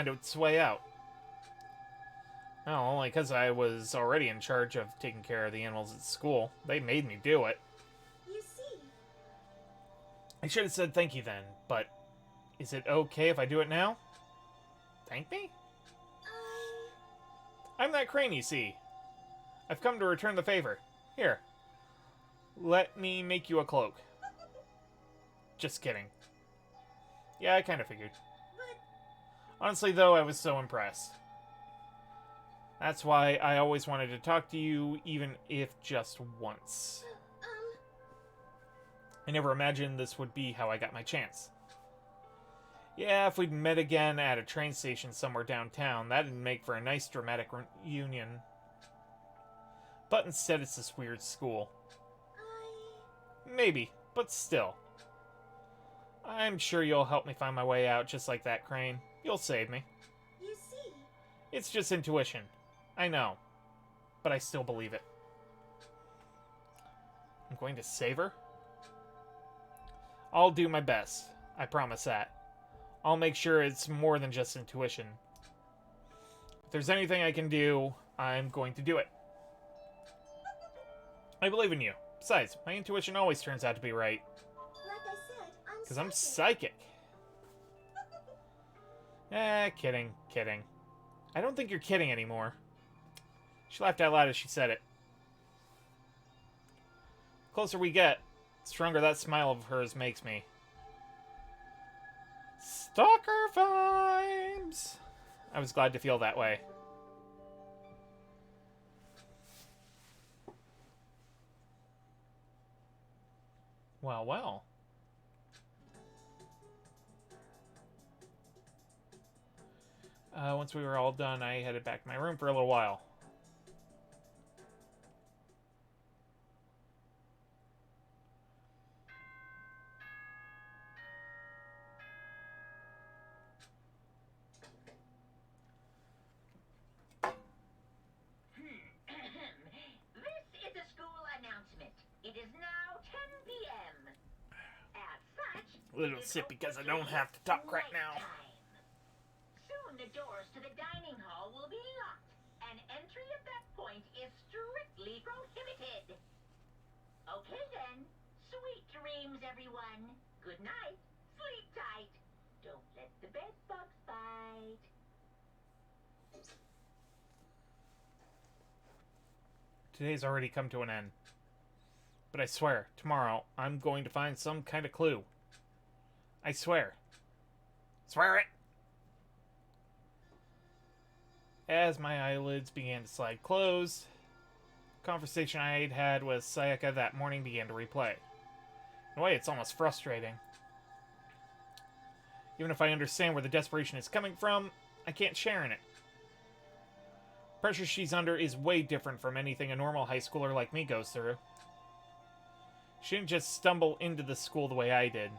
its way out. Well, only because I was already in charge of taking care of the animals at school. They made me do it. You see... I should have said thank you then, but is it okay if I do it now? Thank me? I'm that crane, you see. I've come to return the favor. Here. Let me make you a cloak. Just kidding. Yeah, I kind of figured. But... Honestly, though, I was so impressed. That's why I always wanted to talk to you, even if just once. I never imagined this would be how I got my chance. Yeah, if we'd met again at a train station somewhere downtown, that'd make for a nice dramatic reunion. But instead it's this weird school. Maybe, but still. I'm sure you'll help me find my way out just like that, Crane. You'll save me. You see... It's just intuition. I know. But I still believe it. I'm going to save her? I'll do my best. I promise that. I'll make sure it's more than just intuition. If there's anything I can do, I'm going to do it. I believe in you. Besides, my intuition always turns out to be right. Like I said, I'm Because I'm psychic. Kidding, kidding. I don't think you're kidding anymore. She laughed out loud as she said it. The closer we get, the stronger that smile of hers makes me. Stalker vibes! I was glad to feel that way. Well, well. Once we were all done, I headed back to my room for a little while. This is a school announcement. It is now 10 p.m. As such, Little sip because I don't have to talk right now. Soon the doors to the dining hall will be locked, and entry at that point is strictly prohibited. Okay then. Sweet dreams, everyone. Good night. Sleep tight. Don't let the bed bugs bite. Today's already come to an end. But I swear, tomorrow, I'm going to find some kind of clue. I swear. Swear it! As my eyelids began to slide closed, the conversation I had had with Sayaka that morning began to replay. In a way, it's almost frustrating. Even if I understand where the desperation is coming from, I can't share in it. Pressure she's under is way different from anything a normal high schooler like me goes through. She didn't just stumble into the school the way I did.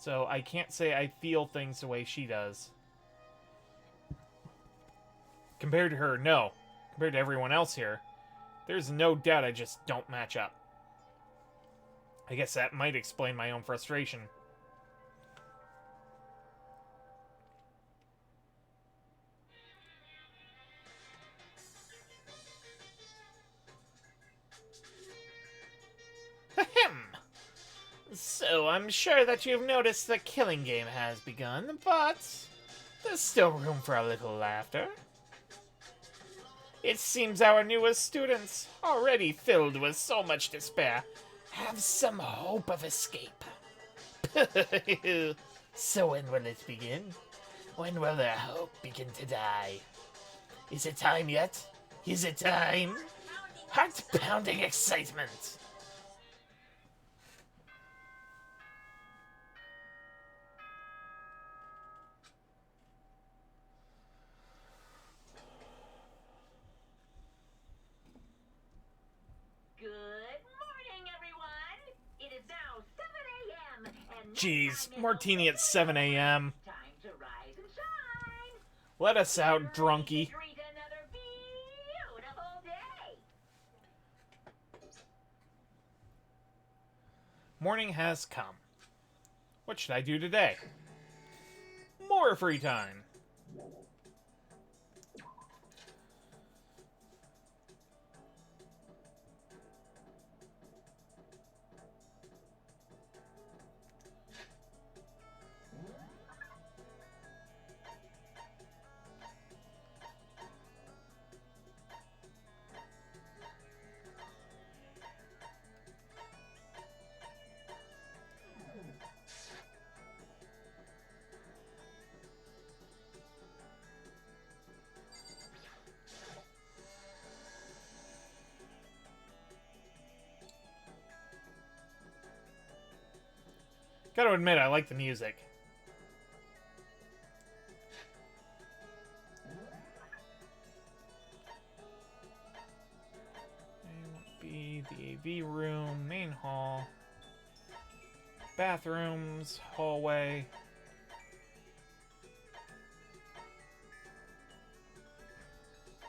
So I can't say I feel things the way she does. Compared to her, no. Compared to everyone else here, there's no doubt I just don't match up. I guess that might explain my own frustration. Ahem! So, I'm sure that you've noticed the killing game has begun, but there's still room for a little laughter. It seems our newest students, already filled with so much despair, have some hope of escape. So when will it begin? When will their hope begin to die? Is it time yet? Is it time? Heart-pounding excitement! Good morning, everyone. It is now 7 a.m. and Jeez, nighttime is martini over. at 7 a.m. Time to rise and shine. Let us out, Ready drunkie. to greet another beautiful day. Morning has come. What should I do today? More free time. Gotta admit, I like the music. Be the AV room, main hall, bathrooms, hallway.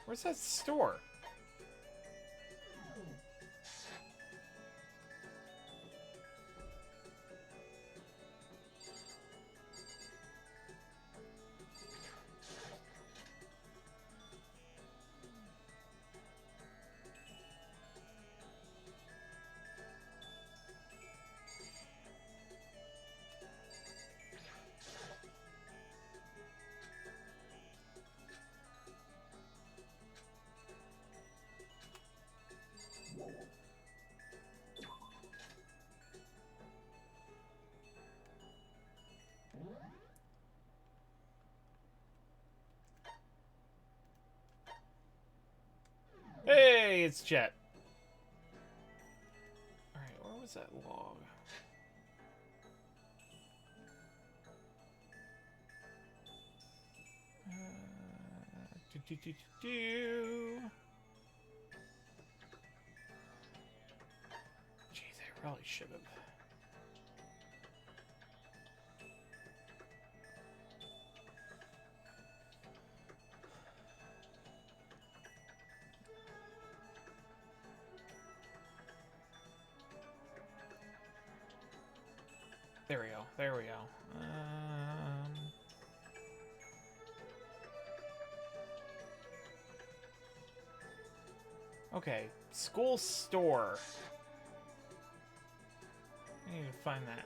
Where's that store? Hey, it's Jet. Alright, where was that log? Jeez, I really should have. There we go. There we go. Okay, school store. I need to find that.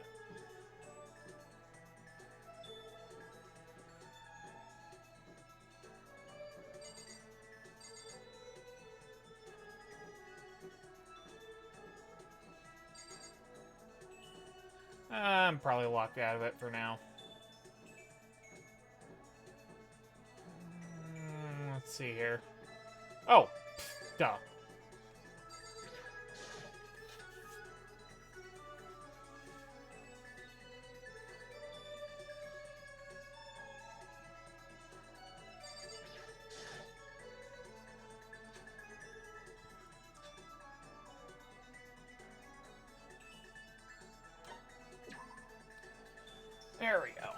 I'm probably locked out of it for now. Let's see here. Oh, duh. There we go.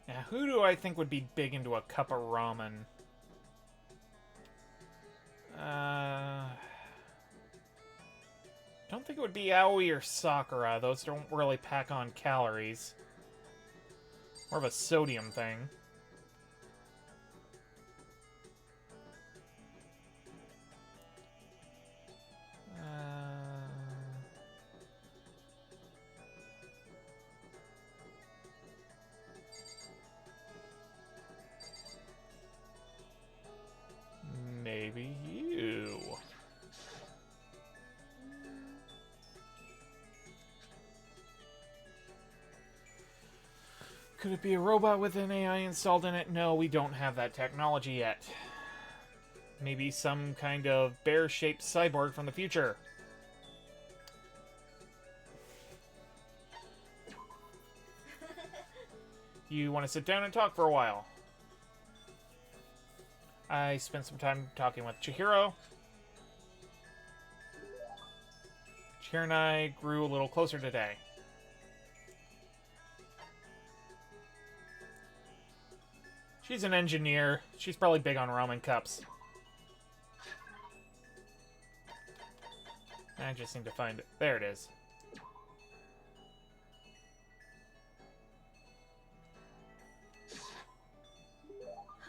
Now, who do I think would be big into a cup of ramen? Don't think it would be Aoi or Sakura. Those don't really pack on calories. More of a sodium thing. Maybe you. Could it be a robot with an AI installed in it? No, we don't have that technology yet. Maybe some kind of bear-shaped cyborg from the future. You want to sit down and talk for a while? I spent some time talking with Chihiro. Chihiro and I grew a little closer today. She's an engineer. She's probably big on ramen cups. I just need to find it. There it is.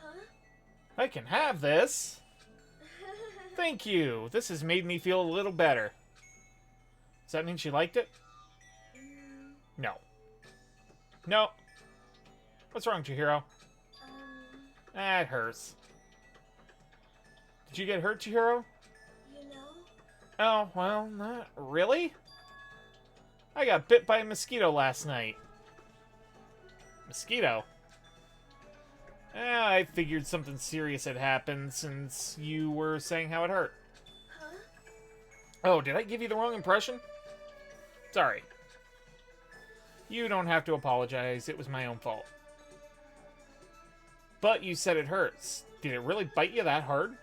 Huh? I can have this. Thank you. This has made me feel a little better. Does that mean she liked it? No. No. What's wrong, Chihiro? That hurts. Did you get hurt, Chihiro? You know? Oh, well, not really. I got bit by a mosquito last night. Mosquito? I figured something serious had happened since you were saying how it hurt. Huh? Oh, did I give you the wrong impression? Sorry. You don't have to apologize. It was my own fault. But you said it hurts. Did it really bite you that hard?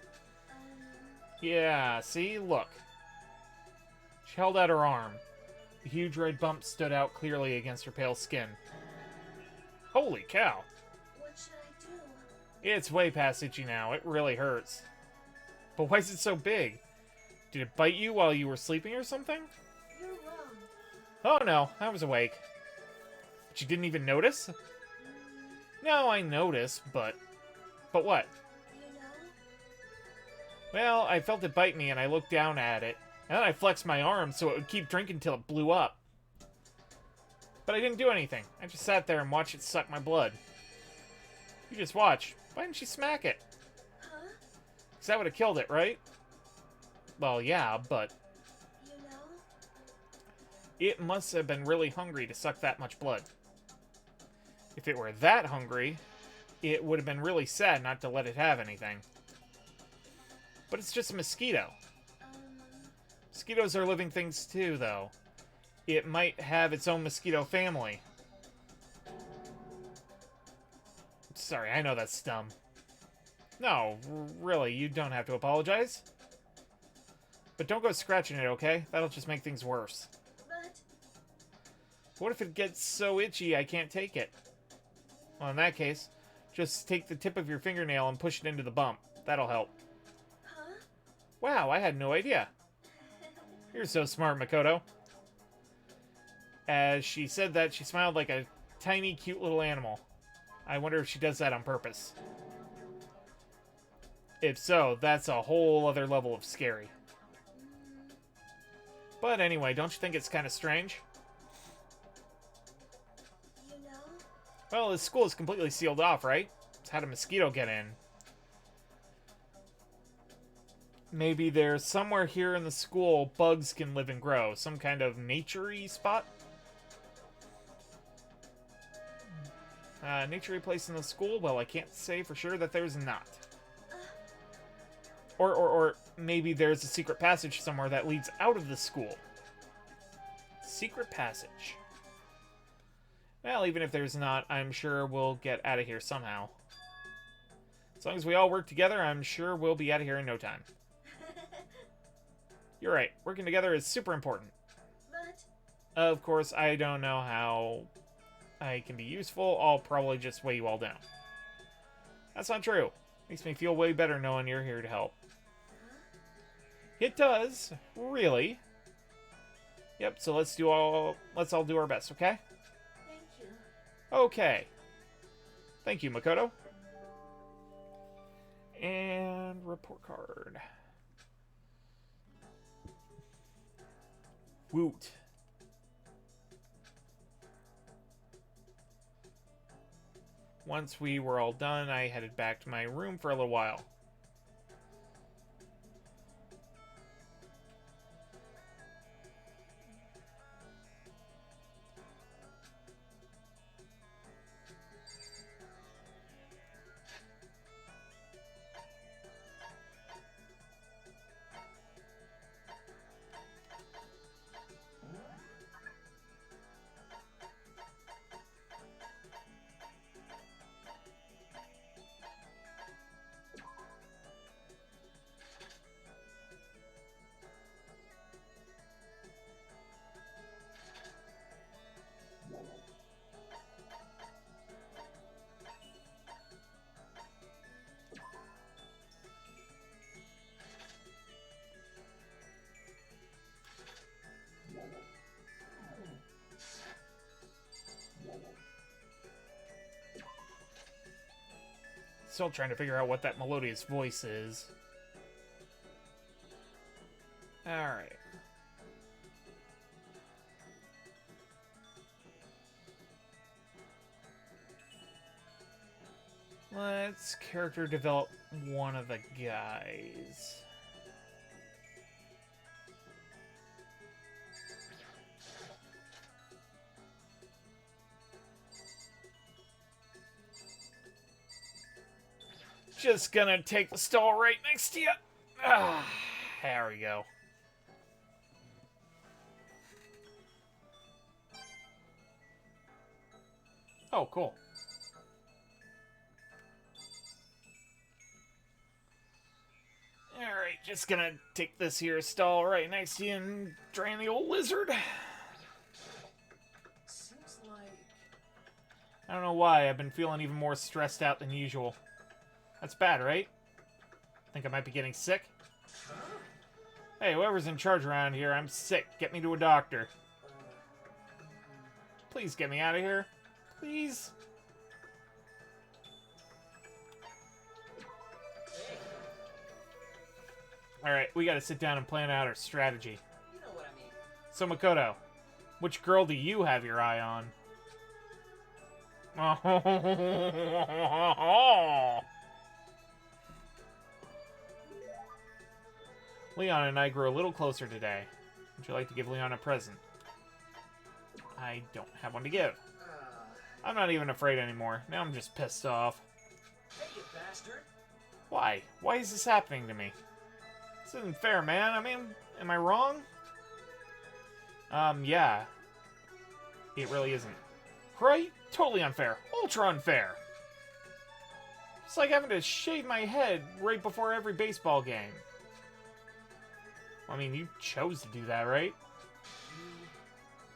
Yeah, see? Look. She held out her arm. The huge red bump stood out clearly against her pale skin. Holy cow. What should I do? It's way past itchy now. It really hurts. But why is it so big? Did it bite you while you were sleeping or something? You're wrong. Oh no, I was awake. But you didn't even notice? No, I noticed, but But what? You know? Well, I felt it bite me and I looked down at it. And then I flexed my arm so it would keep drinking till it blew up. But I didn't do anything. I just sat there and watched it suck my blood. You just watch. Why didn't you smack it? Huh? Because that would have killed it, right? Well, yeah, but You know? it must have been really hungry to suck that much blood. If it were that hungry, it would have been really sad not to let it have anything. But it's just a mosquito. Mosquitoes are living things too, though. It might have its own mosquito family. Sorry, I know that's dumb. No, really, you don't have to apologize. But don't go scratching it, okay? That'll just make things worse. But What if it gets so itchy I can't take it? Well, in that case, just take the tip of your fingernail and push it into the bump. That'll help. huh? Wow, I had no idea. You're so smart, Makoto. As she said that, she smiled like a tiny, cute little animal. I wonder if she does that on purpose. If so, that's a whole other level of scary. But anyway, don't you think it's kind of strange? You know? Well, this school is completely sealed off, right? So how did a mosquito get in? Maybe there's somewhere here in the school bugs can live and grow. Some kind of nature-y spot? Nature-y place in the school? Well, I can't say for sure that there's not. Or maybe there's a secret passage somewhere that leads out of the school. Secret passage. Well, even if there's not, I'm sure we'll get out of here somehow. As long as we all work together, I'm sure we'll be out of here in no time. You're right. Working together is super important. But Of course, I don't know how I can be useful. I'll probably just weigh you all down. That's not true. Makes me feel way better knowing you're here to help. It does, really. Yep, so let's all do our best, okay? thank you. Okay. Thank you, Makoto. And report card. Woot. Once we were all done, I headed back to my room for a little while. Still trying to figure out what that melodious voice is. Alright. Let's character develop one of the guys. Just gonna take the stall right next to you. Ah, there we go. Oh, cool. Alright, just gonna take this here stall right next to you and drain the old lizard. Seems like I don't know why, I've been feeling even more stressed out than usual. That's bad, right? Think I might be getting sick? Hey, whoever's in charge around here, I'm sick. Get me to a doctor. Please get me out of here. Please. Alright, we gotta sit down and plan out our strategy. You know what I mean. So, Makoto, which girl do you have your eye on? Leon and I grew a little closer today. Would you like to give Leon a present? I don't have one to give. I'm not even afraid anymore. Now I'm just pissed off. Hey, you bastard. Why? Why is this happening to me? This isn't fair, man. I mean, am I wrong? Yeah. It really isn't. Right? Totally unfair. Ultra unfair. It's like having to shave my head right before every baseball game. I mean, you chose to do that, right?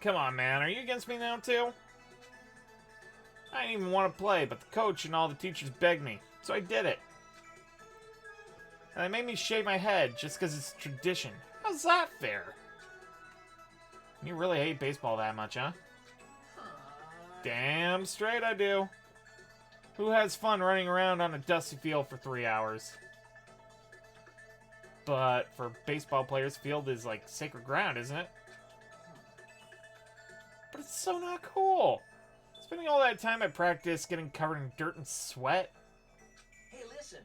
Come on, man. Are you against me now, too? I didn't even want to play, but the coach and all the teachers begged me, so I did it. And they made me shave my head just because it's tradition. How's that fair? You really hate baseball that much, huh? Damn straight I do. Who has fun running around on a dusty field for 3 hours? But for baseball players, field is like sacred ground, isn't it? But it's so not cool. Spending all that time at practice getting covered in dirt and sweat. Hey, listen.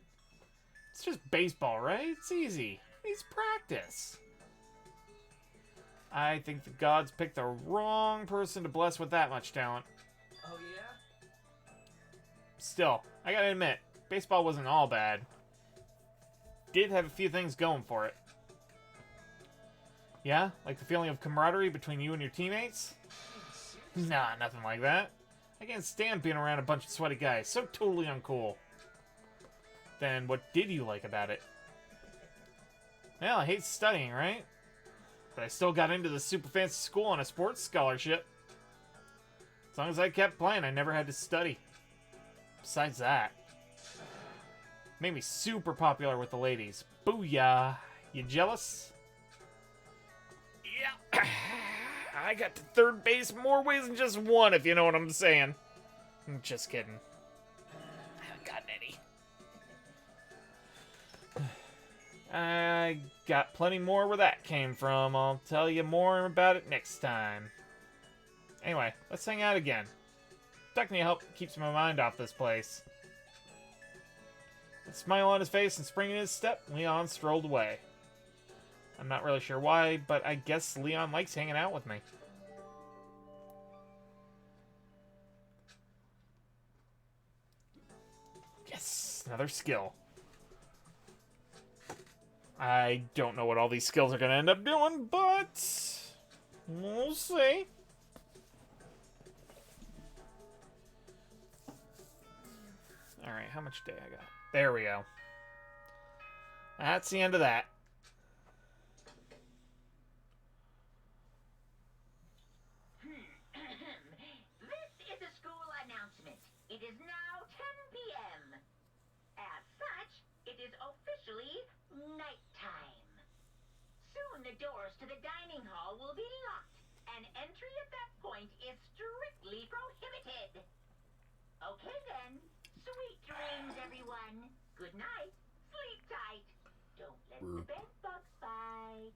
It's just baseball, right? It's easy. It needs practice. I think the gods picked the wrong person to bless with that much talent. Oh, yeah? Still, I gotta admit, baseball wasn't all bad. Did have a few things going for it. Yeah? Like the feeling of camaraderie between you and your teammates? Nah, nothing like that. I can't stand being around a bunch of sweaty guys. So totally uncool. Then what did you like about it? Well, I hate studying, right? But I still got into the super fancy school on a sports scholarship. As long as I kept playing, I never had to study. Besides that, made me super popular with the ladies. Booyah! You jealous? Yeah. I got to third base more ways than just one, if you know what I'm saying. I'm just kidding. I haven't gotten any. I got plenty more where that came from. I'll tell you more about it next time. Anyway, let's hang out again. Technically help keeps my mind off this place. With a smile on his face and spring in his step, Leon strolled away. I'm not really sure why, but I guess Leon likes hanging out with me. Yes, another skill. I don't know what all these skills are going to end up doing, but we'll see. Alright, how much day I got? There we go. That's the end of that. This is a school announcement. It is now 10 p.m. As such, it is officially nighttime. Soon the doors to the dining hall will be locked, and entry at that point is strictly prohibited. Okay then. Sweet dreams, everyone. Good night. Sleep tight. Don't let the bed bugs bite.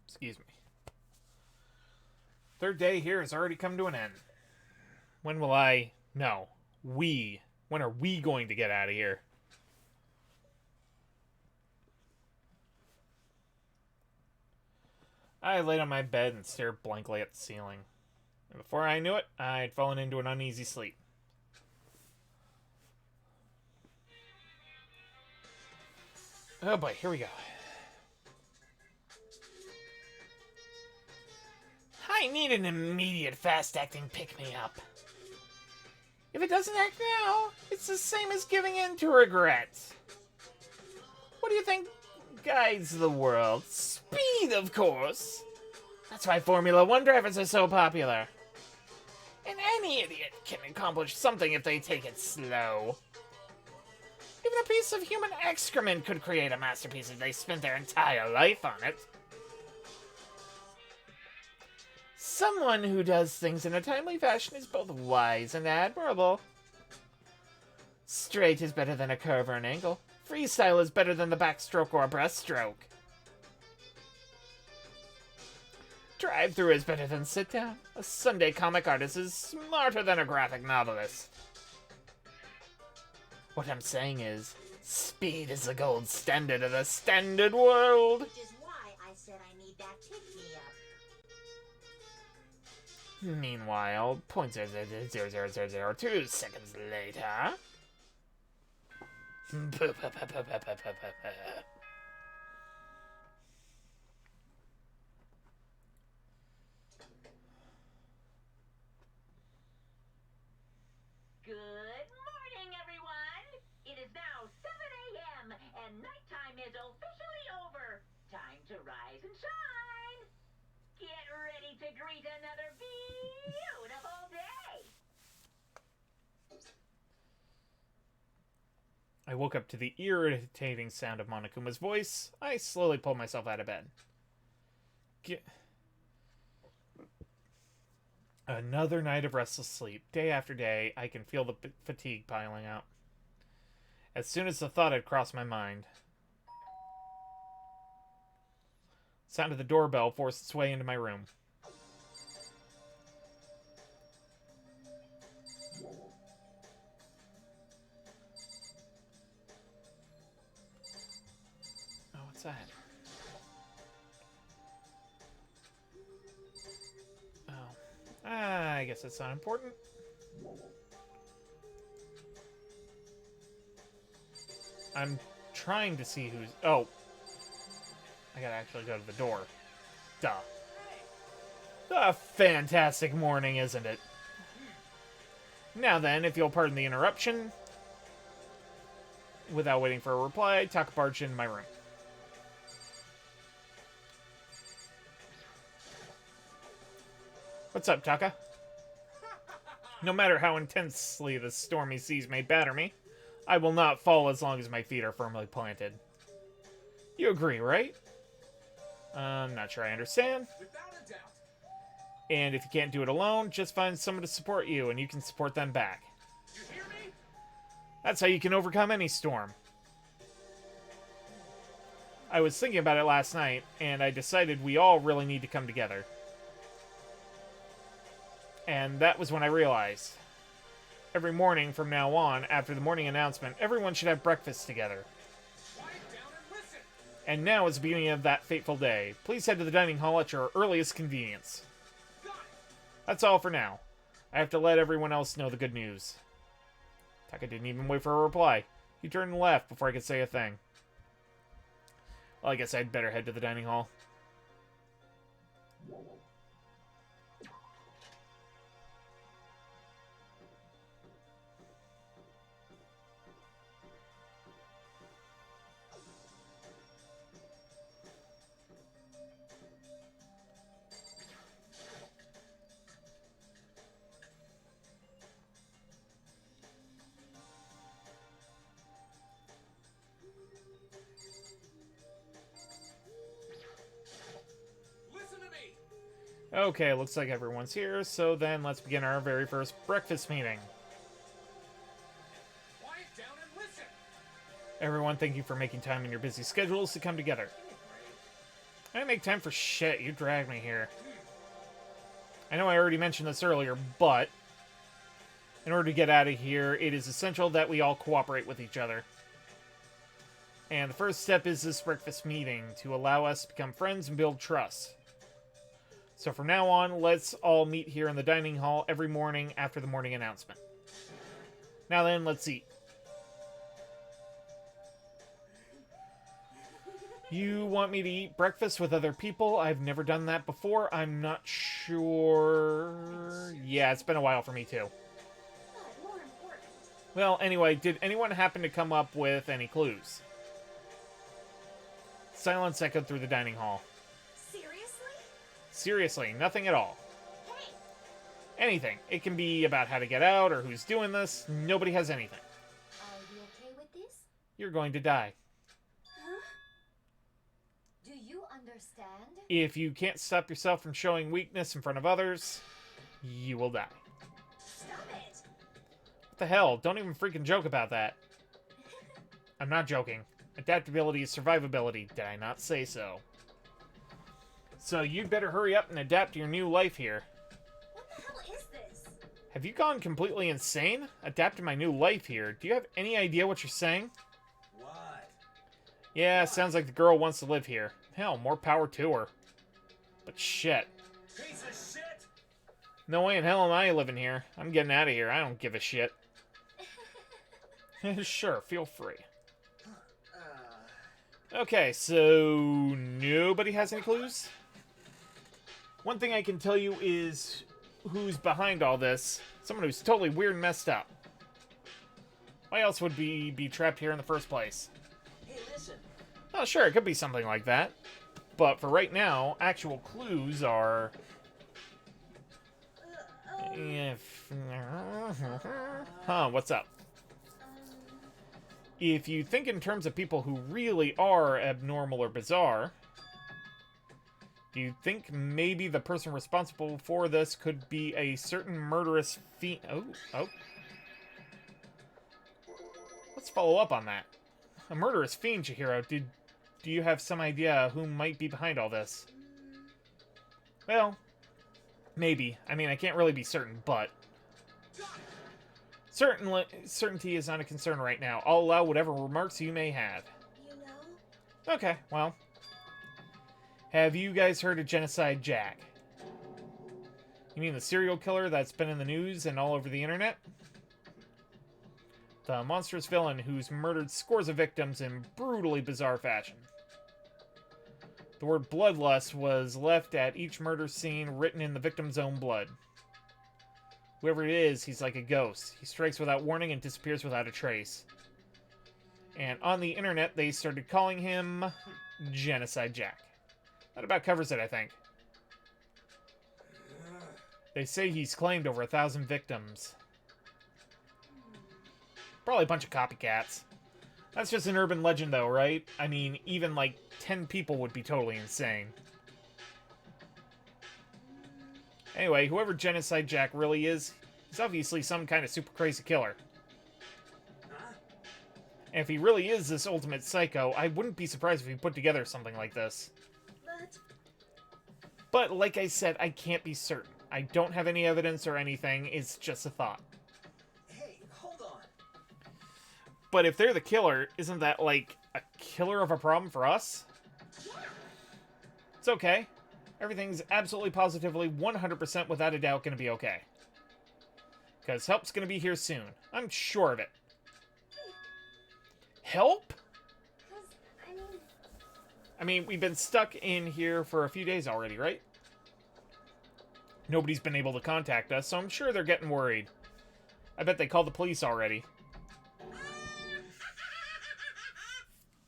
Excuse me. Third day here has already come to an end. When will I... No. We. When are we going to get out of here? I laid on my bed and stared blankly at the ceiling. And before I knew it, I'd fallen into an uneasy sleep. Oh boy, here we go. I need an immediate fast-acting pick-me-up. If it doesn't act now, it's the same as giving in to regret. What do you think guides the world? Speed, of course. That's why Formula One drivers are so popular. And any idiot can accomplish something if they take it slow. Even a piece of human excrement could create a masterpiece if they spent their entire life on it. Someone who does things in a timely fashion is both wise and admirable. Straight is better than a curve or an angle. Freestyle is better than the backstroke or breaststroke. Drive-through is better than sit-down. A Sunday comic artist is smarter than a graphic novelist. What I'm saying is, speed is the gold standard of the standard world. Which is why I said I need that pick-me-up. Meanwhile, 0.00002 seconds later. Good morning, everyone! It is now 7 a.m. and nighttime is officially over. Time to rise and shine! Get ready to greet another beautiful day! I woke up to the irritating sound of Monokuma's voice. I slowly pulled myself out of bed. Another night of restless sleep. Day after day, I can feel the fatigue piling out. As soon as the thought had crossed my mind, sound of the doorbell forced its way into my room. Oh, what's that? Oh, I guess that's not important. I'm trying to see who's... Oh. I gotta actually go to the door. Duh. A fantastic morning, isn't it? Now then, if you'll pardon the interruption. Without waiting for a reply, Taka barged into my room. What's up, Taka? No matter how intensely the stormy seas may batter me, I will not fall as long as my feet are firmly planted. You agree, right? I'm not sure I understand. Without a doubt. And if you can't do it alone, just find someone to support you, and you can support them back. You hear me? That's how you can overcome any storm. I was thinking about it last night, and I decided we all really need to come together. And that was when I realized. Every morning from now on, after the morning announcement, everyone should have breakfast together. Quiet down and listen. And now is the beginning of that fateful day. Please head to the dining hall at your earliest convenience. Got it. That's all for now. I have to let everyone else know the good news. Taka didn't even wait for a reply. He turned and left before I could say a thing. Well, I guess I'd better head to the dining hall. Listen to me. Okay, looks like everyone's here, so then let's begin our very first breakfast meeting. Quiet down and listen. Everyone, thank you for making time in your busy schedules to come together. I didn't make time for shit, you dragged me here. I know I already mentioned this earlier, but in order to get out of here, it is essential that we all cooperate with each other. And the first step is this breakfast meeting to allow us to become friends and build trust. So from now on, let's all meet here in the dining hall every morning after the morning announcement. Now then, let's eat. You want me to eat breakfast with other people? I've never done that before. I'm not sure. Yeah, it's been a while for me too. But more important, Well, anyway, did anyone happen to come up with any clues? Silence echoed through the dining hall. seriously? Seriously, nothing at all. Hey, Anything. It can be about how to get out or who's doing this. Nobody has anything. are you okay with this? You're going to die. Huh? Do you understand? If you can't stop yourself from showing weakness in front of others, you will die. Stop it! What the hell? Don't even freaking joke about that. I'm not joking. Adaptability is survivability. Did I not say so? So you'd better hurry up and adapt to your new life here. What the hell is this? Have you gone completely insane? Adapt to my new life here. Do you have any idea what you're saying? What? Yeah, sounds like the girl wants to live here. Hell, more power to her. But shit. Piece of shit! No way in hell am I living here. I'm getting out of here. I don't give a shit. Sure, feel free. Okay, so nobody has any clues? One thing I can tell you is who's behind all this. Someone who's totally weird and messed up. Why else would we be trapped here in the first place? Hey, listen. Oh, sure, it could be something like that. But for right now, actual clues are... Huh, what's up? If you think in terms of people who really are abnormal or bizarre, do you think maybe the person responsible for this could be a certain murderous fiend? Oh. Let's follow up on that. A murderous fiend, Chihiro. Do you have some idea who might be behind all this? Well, maybe. I mean, I can't really be certain, but... Certainty is not a concern right now. I'll allow whatever remarks you may have. You know? Okay, well. Have you guys heard of Genocide Jack? You mean the serial killer that's been in the news and all over the internet? The monstrous villain who's murdered scores of victims in brutally bizarre fashion. The word bloodlust was left at each murder scene, written in the victim's own blood. Whoever it is, he's like a ghost. He strikes without warning and disappears without a trace. And on the internet, they started calling him Genocide Jack. That about covers it, I think. They say he's claimed over 1,000 victims. Probably a bunch of copycats. That's just an urban legend, though, right? I mean, even like 10 people would be totally insane. Anyway, whoever Genocide Jack really is, he's obviously some kind of super crazy killer. And if he really is this ultimate psycho, I wouldn't be surprised if he put together something like this. But like I said, I can't be certain. I don't have any evidence or anything, it's just a thought. Hey, hold on. But if they're the killer, isn't that like a killer of a problem for us? It's okay. Everything's absolutely positively 100% without a doubt going to be okay. Because help's going to be here soon. I'm sure of it. Help? I mean, we've been stuck in here for a few days already, right? Nobody's been able to contact us, so I'm sure they're getting worried. I bet they called the police already.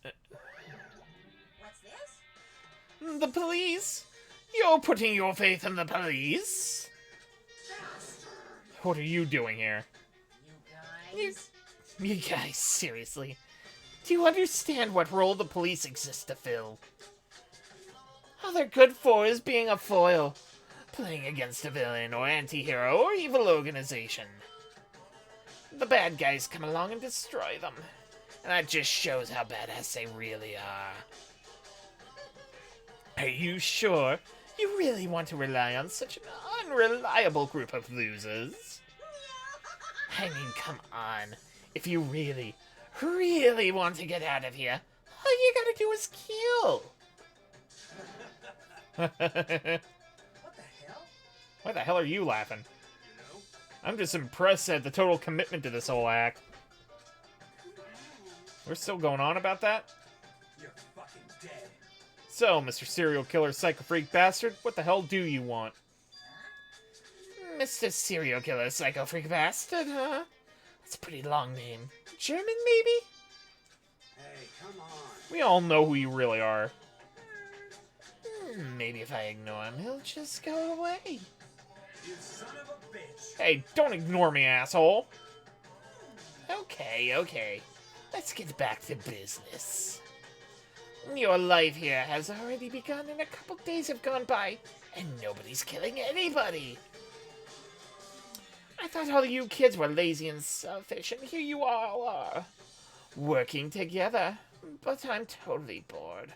What's this? The police? You're putting your faith in the police? What are you doing here? You guys, seriously. Do you understand what role the police exist to fill? All they're good for is being a foil. Playing against a villain or anti-hero or evil organization. The bad guys come along and destroy them. And that just shows how badass they really are. Are you sure you really want to rely on such an unreliable group of losers? I mean, come on. If you really want to get out of here, all you gotta do is kill. What the hell? Why the hell are you laughing? You know? I'm just impressed at the total commitment to this whole act. We're still going on about that? You're fucking dead. So, Mr. Serial Killer Psycho Freak Bastard, what the hell do you want? Mr. Serial Killer Psycho Freak Bastard, huh? That's a pretty long name. German, maybe? Hey, come on. We all know who you really are. Maybe if I ignore him, he'll just go away. You son of a bitch. Hey, don't ignore me, asshole. Okay. Let's get back to business. Your life here has already begun and a couple days have gone by, and nobody's killing anybody. I thought all you kids were lazy and selfish, and here you all are. working together, but I'm totally bored.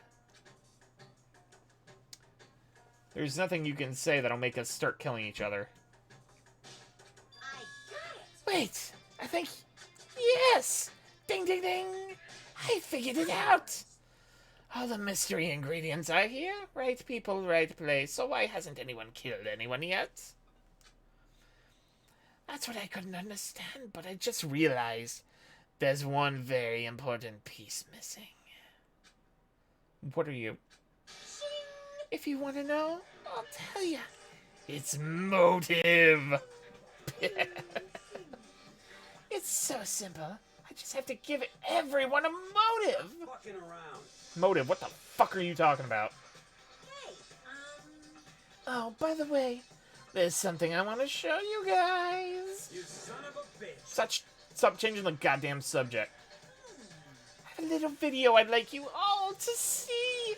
There's nothing you can say that'll make us start killing each other. I got it. Wait, I think... Yes! Ding, ding, ding! I figured it out! All the mystery ingredients are here. Right people, right place. So why hasn't anyone killed anyone yet? That's what I couldn't understand, but I just realized there's one very important piece missing. What are you? If you want to know, I'll tell you. It's motive. It's so simple. I just have to give everyone a motive. Fucking around. Motive? What the fuck are you talking about? Hey, Oh, by the way, there's something I want to show you guys. You son of a bitch. Stop changing the goddamn subject. I have a little video I'd like you all to see.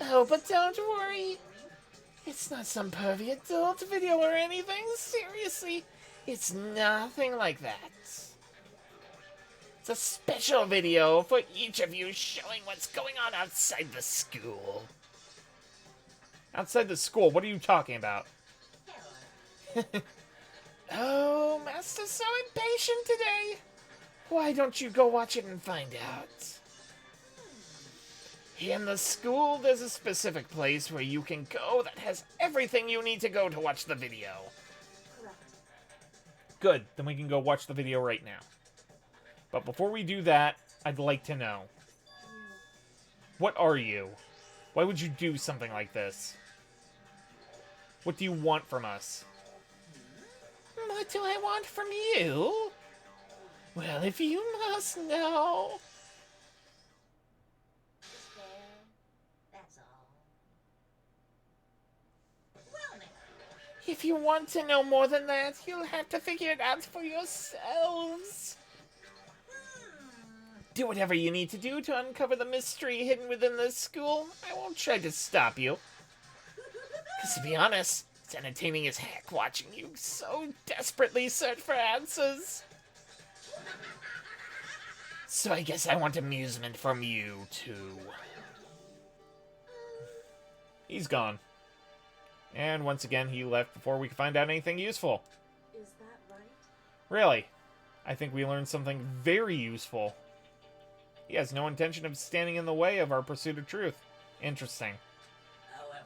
Oh, but don't worry. It's not some pervy adult video or anything. Seriously, it's nothing like that. It's a special video for each of you showing what's going on outside the school. Outside the school? What are you talking about? Oh, Master's so impatient today. Why don't you go watch it and find out? In the school, there's a specific place where you can go that has everything you need to go to watch the video. correct. Good, then we can go watch the video right now. But before we do that, I'd like to know. What are you? Why would you do something like this? What do you want from us? What do I want from you? Well, if you must know... Just there. That's all. Well, now. If you want to know more than that, you'll have to figure it out for yourselves. Do whatever you need to do to uncover the mystery hidden within this school. I won't try to stop you. Because to be honest, it's entertaining as heck watching you so desperately search for answers. So I guess I want amusement from you, too. He's gone. And once again, he left before we could find out anything useful. Is that right? Really, I think we learned something very useful. He has no intention of standing in the way of our pursuit of truth. Interesting. However,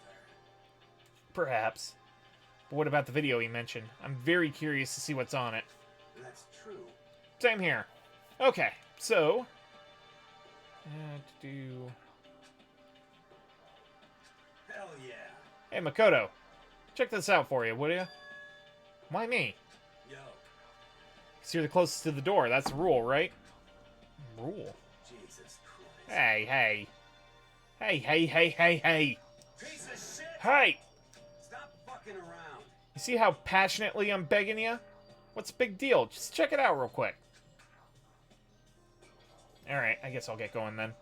Perhaps. But what about the video he mentioned? I'm very curious to see what's on it. that's true. Same here. Okay, so... to do... Hell yeah. Hey, Makoto. Check this out for you, would you? Why me? Yo, Because you're the closest to the door. That's the rule, right? Rule? Jesus Christ. Hey, hey. Hey, hey, hey, hey, hey. Piece of shit. Hey! Stop fucking around. You see how passionately I'm begging you? What's the big deal? Just check it out real quick. Alright, I guess I'll get going then.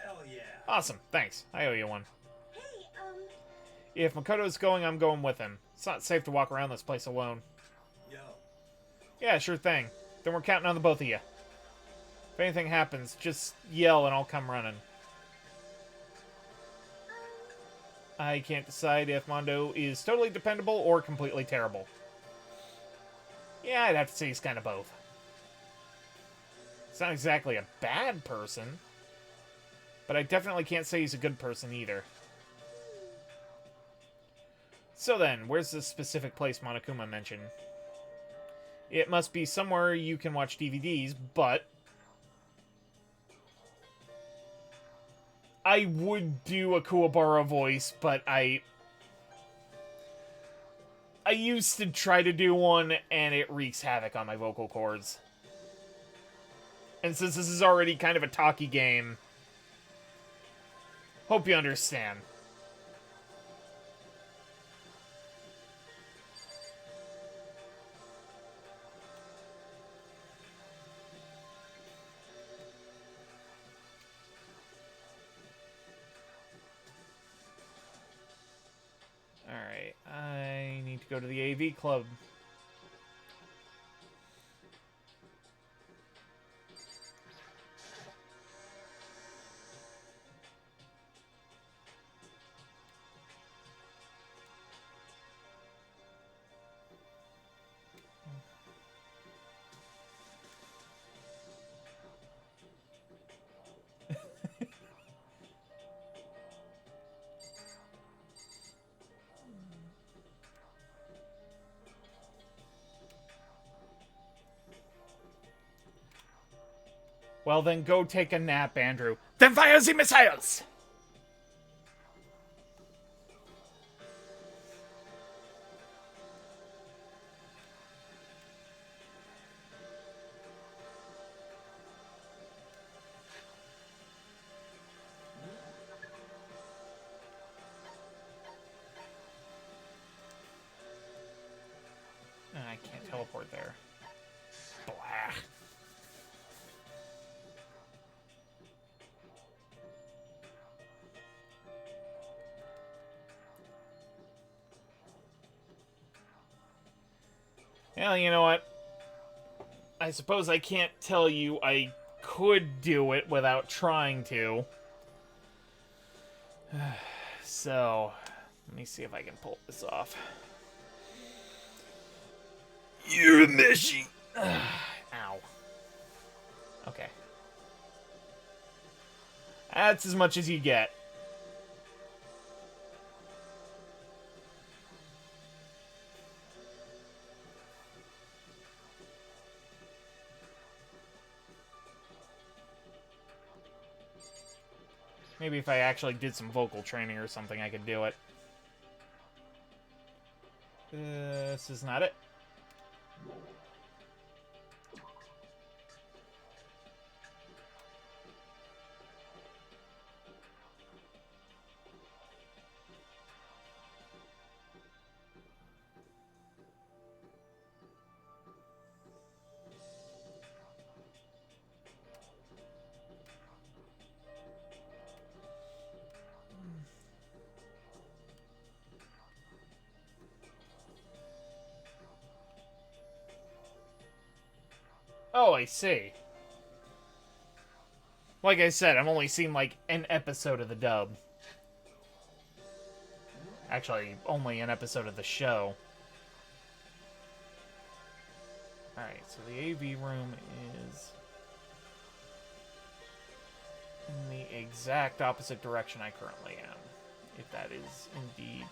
Hell yeah. Awesome, thanks. I owe you one. Hey, If Makoto's going, I'm going with him. It's not safe to walk around this place alone. Yo, Yeah, sure thing. Then we're counting on the both of you. If anything happens, just yell and I'll come running. I can't decide if Mondo is totally dependable or completely terrible. Yeah, I'd have to say he's kind of both. He's not exactly a bad person, but I definitely can't say he's a good person either. So then, where's the specific place Monokuma mentioned? It must be somewhere you can watch DVDs, but... I would do a Kuwabara voice, but I used to try to do one, and it wreaks havoc on my vocal cords. And since this is already kind of a talky game, hope you understand. Alright, I need to go to the AV club. Well, then go take a nap, Andrew. Then fire the missiles! I can't teleport there. Blah. Well, you know what? I suppose I can't tell you I could do it without trying to. So, let me see if I can pull this off. You're a machine. Ow. Okay. That's as much as you get. Maybe if I actually did some vocal training or something, I could do it. This is not it. Oh, I see. Like I said, I've only seen like an episode of the dub. Actually, only an episode of the show. Alright, so the AV room is in the exact opposite direction I currently am. If that is indeed...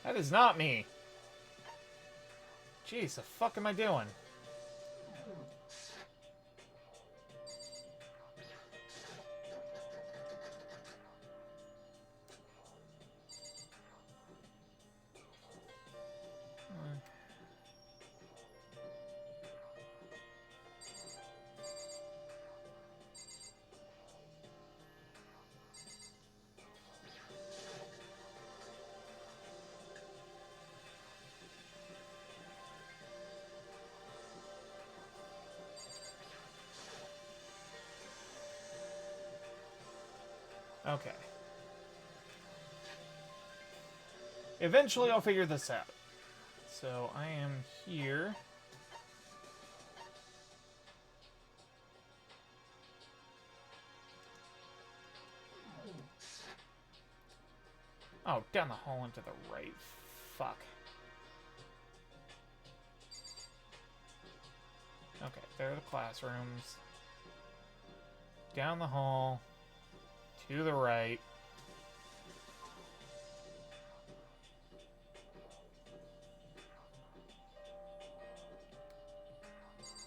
That is not me! Jeez, the fuck am I doing? Okay. Eventually I'll figure this out. So I am here. Oh, down the hall and to the right. Fuck. Okay, there are the classrooms. Down the hall. To the right.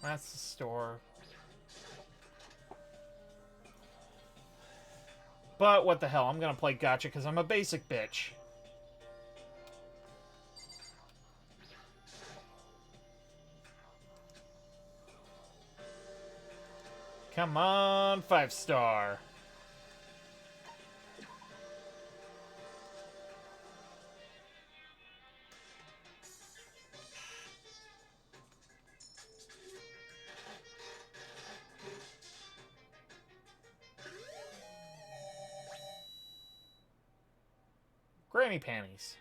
That's the store. But what the hell, I'm gonna play gotcha because I'm a basic bitch. Come on, 5-star. Granny panties.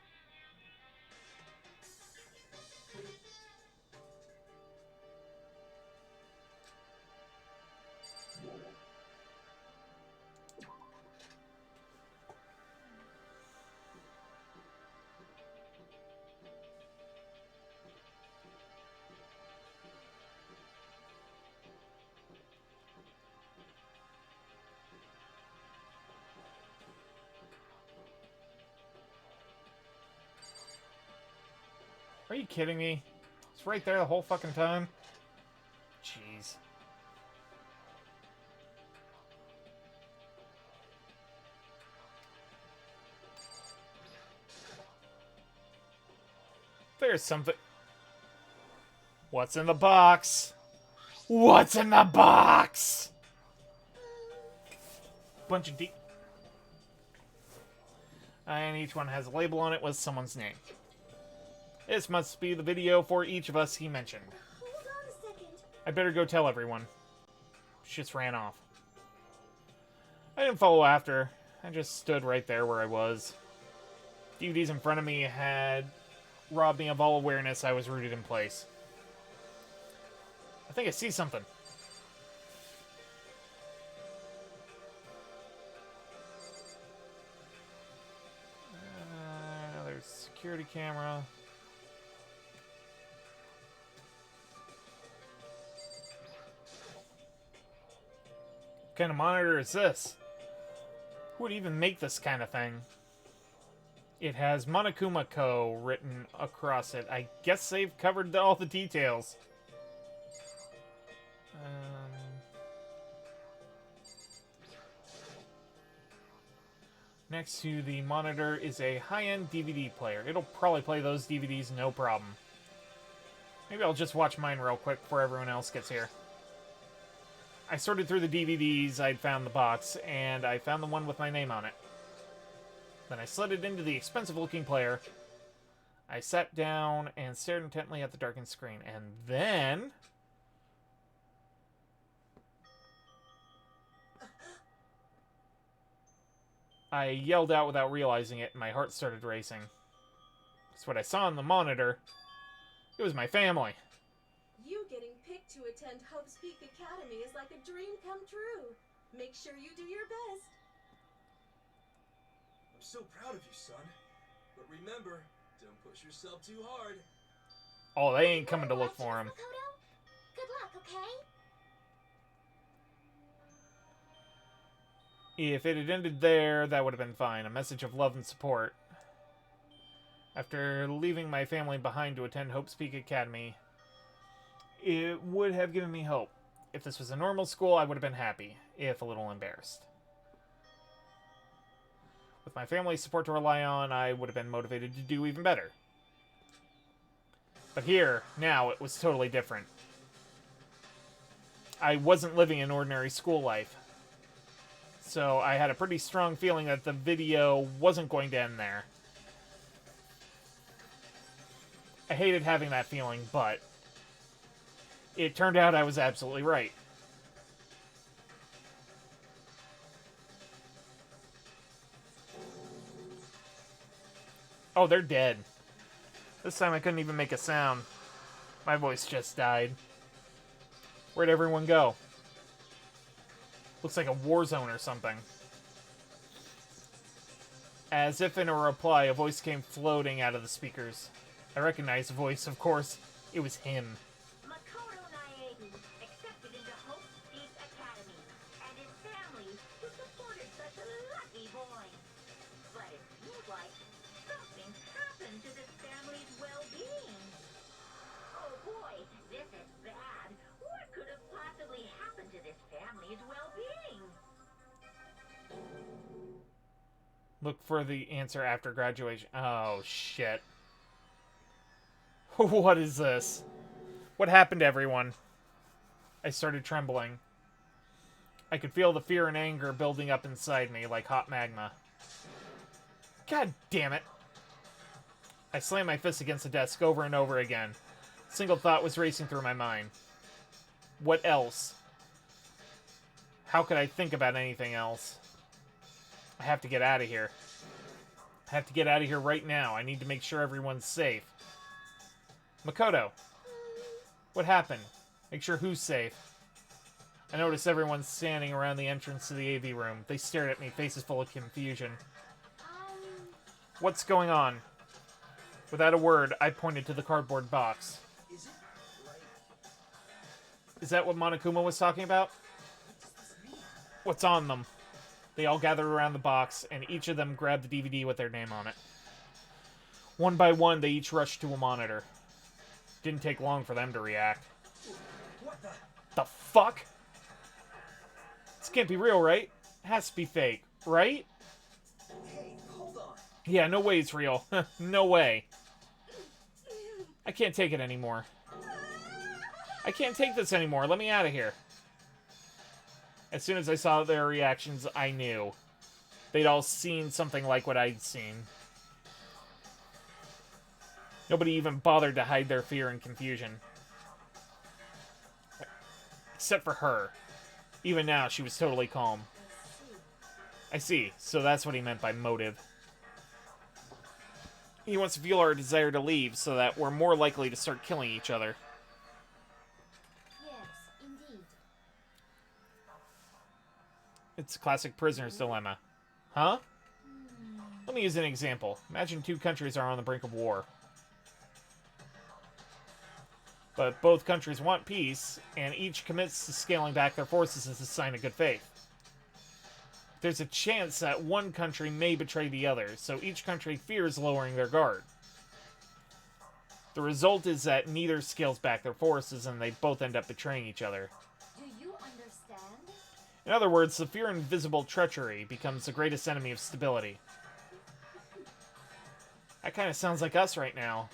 Are you kidding me? It's right there the whole fucking time. Jeez. There's something. What's in the box? What's in the box? Bunch of and each one has a label on it with someone's name. This must be the video for each of us he mentioned. Hold on a second. I better go tell everyone. She just ran off. I didn't follow after. I just stood right there where I was. DVDs in front of me had robbed me of all awareness. I was rooted in place. I think I see something. There's security camera. What kind of monitor is this? Who would even make this kind of thing? It has Monokuma Co. written across it. I guess they've covered all the details. Next to the monitor is a high-end DVD player. It'll probably play those DVDs no problem. Maybe I'll just watch mine real quick before everyone else gets here. I sorted through the DVDs I'd found in the box, and I found the one with my name on it. Then I slid it into the expensive-looking player. I sat down and stared intently at the darkened screen, and then... I yelled out without realizing it, and my heart started racing. That's what I saw on the monitor. It was my family. You getting picked to attend Hope's Peak Academy is like a dream come true. Make sure you do your best. I'm so proud of you, son. But remember, don't push yourself too hard. Oh, they ain't coming to look for him. Makoto? Good luck, okay? If it had ended there, that would have been fine. A message of love and support. After leaving my family behind to attend Hope's Peak Academy, it would have given me hope. If this was a normal school, I would have been happy, if a little embarrassed. With my family's support to rely on, I would have been motivated to do even better. But here, now, it was totally different. I wasn't living an ordinary school life. So I had a pretty strong feeling that the video wasn't going to end there. I hated having that feeling, but it turned out I was absolutely right. Oh, they're dead. This time I couldn't even make a sound. My voice just died. Where'd everyone go? Looks like a war zone or something. As if in a reply, a voice came floating out of the speakers. I recognized the voice, of course. It was him. Makoto Naegi accepted into Hope's Peak Academy, and his family who supported such a lucky boy. But it seems like something happened to this family's well-being. Oh boy, this is bad. What could have possibly happened to this family's well-being? Look for the answer after graduation. Oh, shit. What is this? What happened to everyone? I started trembling. I could feel the fear and anger building up inside me like hot magma. God damn it. I slammed my fist against the desk over and over again. A single thought was racing through my mind. What else? How could I think about anything else? I have to get out of here. I have to get out of here right now. I need to make sure everyone's safe. Makoto, what happened? Make sure who's safe. I noticed everyone standing around the entrance to the AV room. They stared at me, faces full of confusion. What's going on? Without a word, I pointed to the cardboard box. Is it like... Is that what Monokuma was talking about? What's on them? They all gathered around the box, and each of them grabbed the DVD with their name on it. One by one, they each rushed to a monitor. Didn't take long for them to react. What the... The fuck? This can't be real, right? It has to be fake, right? Hey, hold on. Yeah, no way it's real. No way. I can't take it anymore. I can't take this anymore. Let me out of here. As soon as I saw their reactions, I knew. They'd all seen something like what I'd seen. Nobody even bothered to hide their fear and confusion. Except for her. Even now, she was totally calm. I see. So that's what he meant by motive. He wants to fuel our desire to leave so that we're more likely to start killing each other. Yes, indeed. It's a classic prisoner's dilemma. Huh? Let me use an example. Imagine two countries are on the brink of war. But both countries want peace, and each commits to scaling back their forces as a sign of good faith. There's a chance that one country may betray the other, so each country fears lowering their guard. The result is that neither scales back their forces, and they both end up betraying each other. Do you understand? In other words, the fear of invisible treachery becomes the greatest enemy of stability. That kind of sounds like us right now.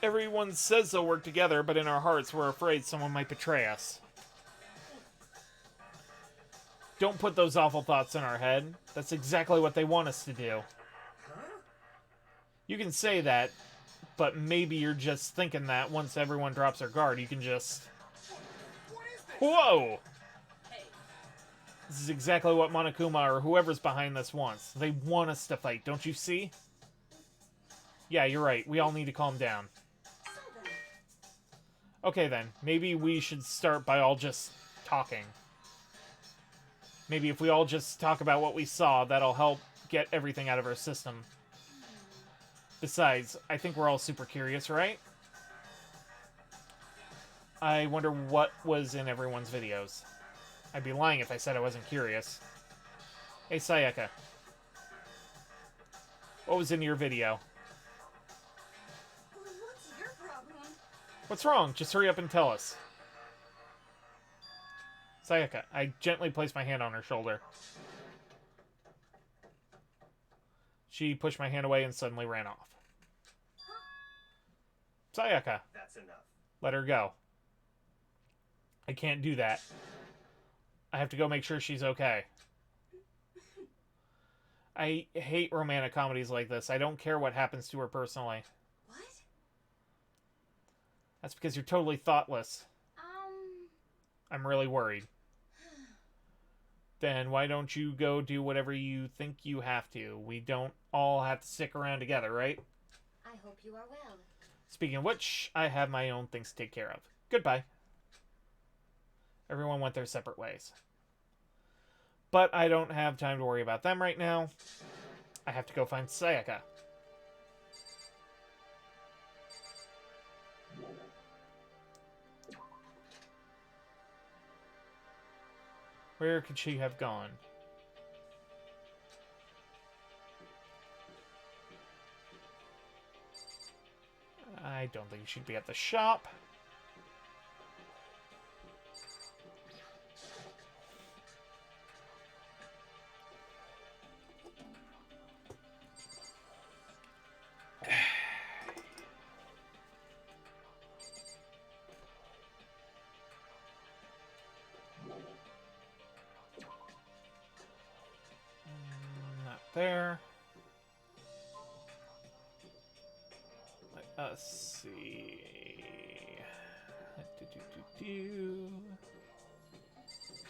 Everyone says they'll work together, but in our hearts we're afraid someone might betray us. Don't put those awful thoughts in our head. That's exactly what they want us to do. You can say that, but maybe you're just thinking that once everyone drops their guard, you can just... Whoa! This is exactly what Monokuma or whoever's behind this wants. They want us to fight, don't you see? Yeah, you're right. We all need to calm down. Okay then, maybe we should start by all just talking. Maybe if we all just talk about what we saw, that'll help get everything out of our system. Besides, I think we're all super curious, right? I wonder what was in everyone's videos. I'd be lying if I said I wasn't curious. Hey, Sayaka. What was in your video? What's your problem? What's wrong? Just hurry up and tell us. Sayaka, I gently placed my hand on her shoulder. She pushed my hand away and suddenly ran off. Sayaka, That's enough. let her go. I can't do that. I have to go make sure she's okay. I hate romantic comedies like this. I don't care what happens to her personally. What? That's because you're totally thoughtless. I'm really worried. Then why don't you go do whatever you think you have to? We don't all have to stick around together, right? I hope you are well. Speaking of which, I have my own things to take care of. Goodbye. Everyone went their separate ways. But I don't have time to worry about them right now. I have to go find Sayaka. Where could she have gone? I don't think she'd be at the shop. Not there. Let us see.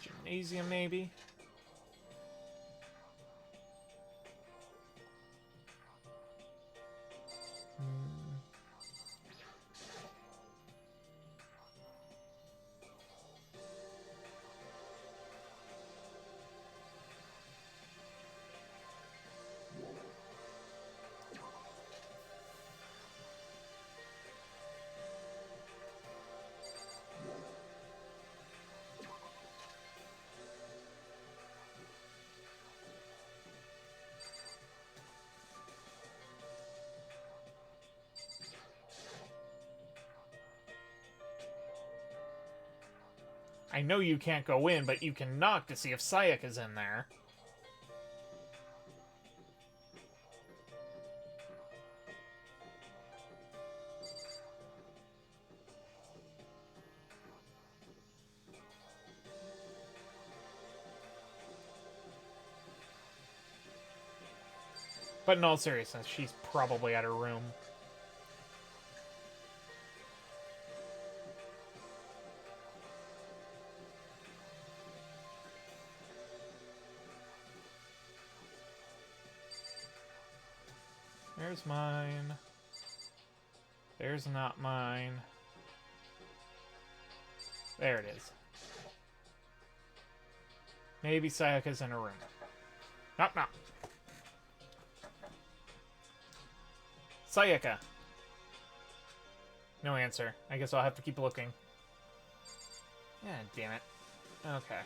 Gymnasium, maybe? I know you can't go in, but you can knock to see if Sayaka's in there. But in all seriousness, she's probably at her room. There's mine. There's not mine. There it is. Maybe Sayaka's in her room. Knock, knock. Sayaka. No answer. I guess I'll have to keep looking. Yeah, damn it. Okay.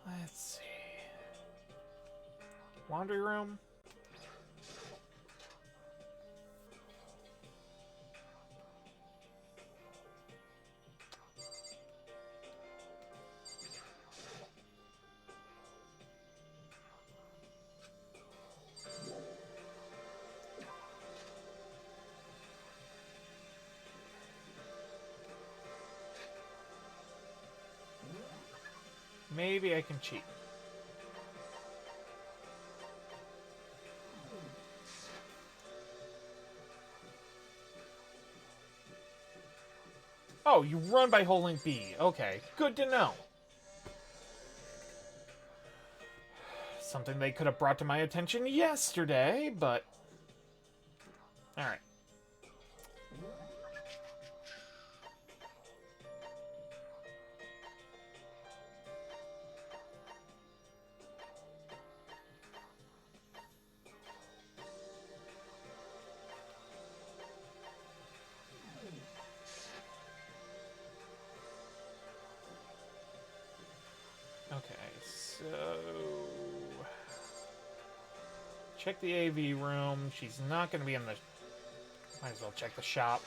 Let's see. Laundry room? Maybe I can cheat. Oh, you run by holding B. Okay, good to know. Something they could have brought to my attention yesterday, but... Alright. Okay, so... Check the AV room. She's not going to be in the... Might as well check the shop.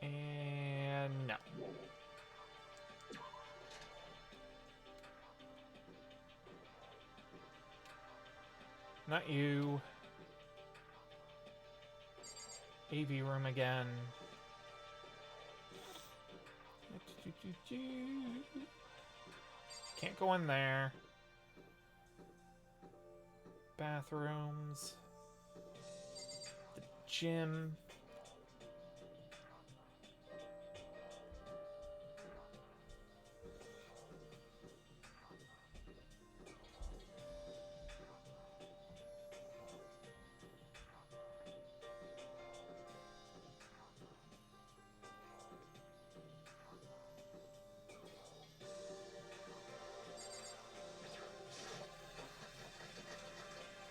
And no. Not you. AV room again. Can't go in there. Bathrooms. The gym.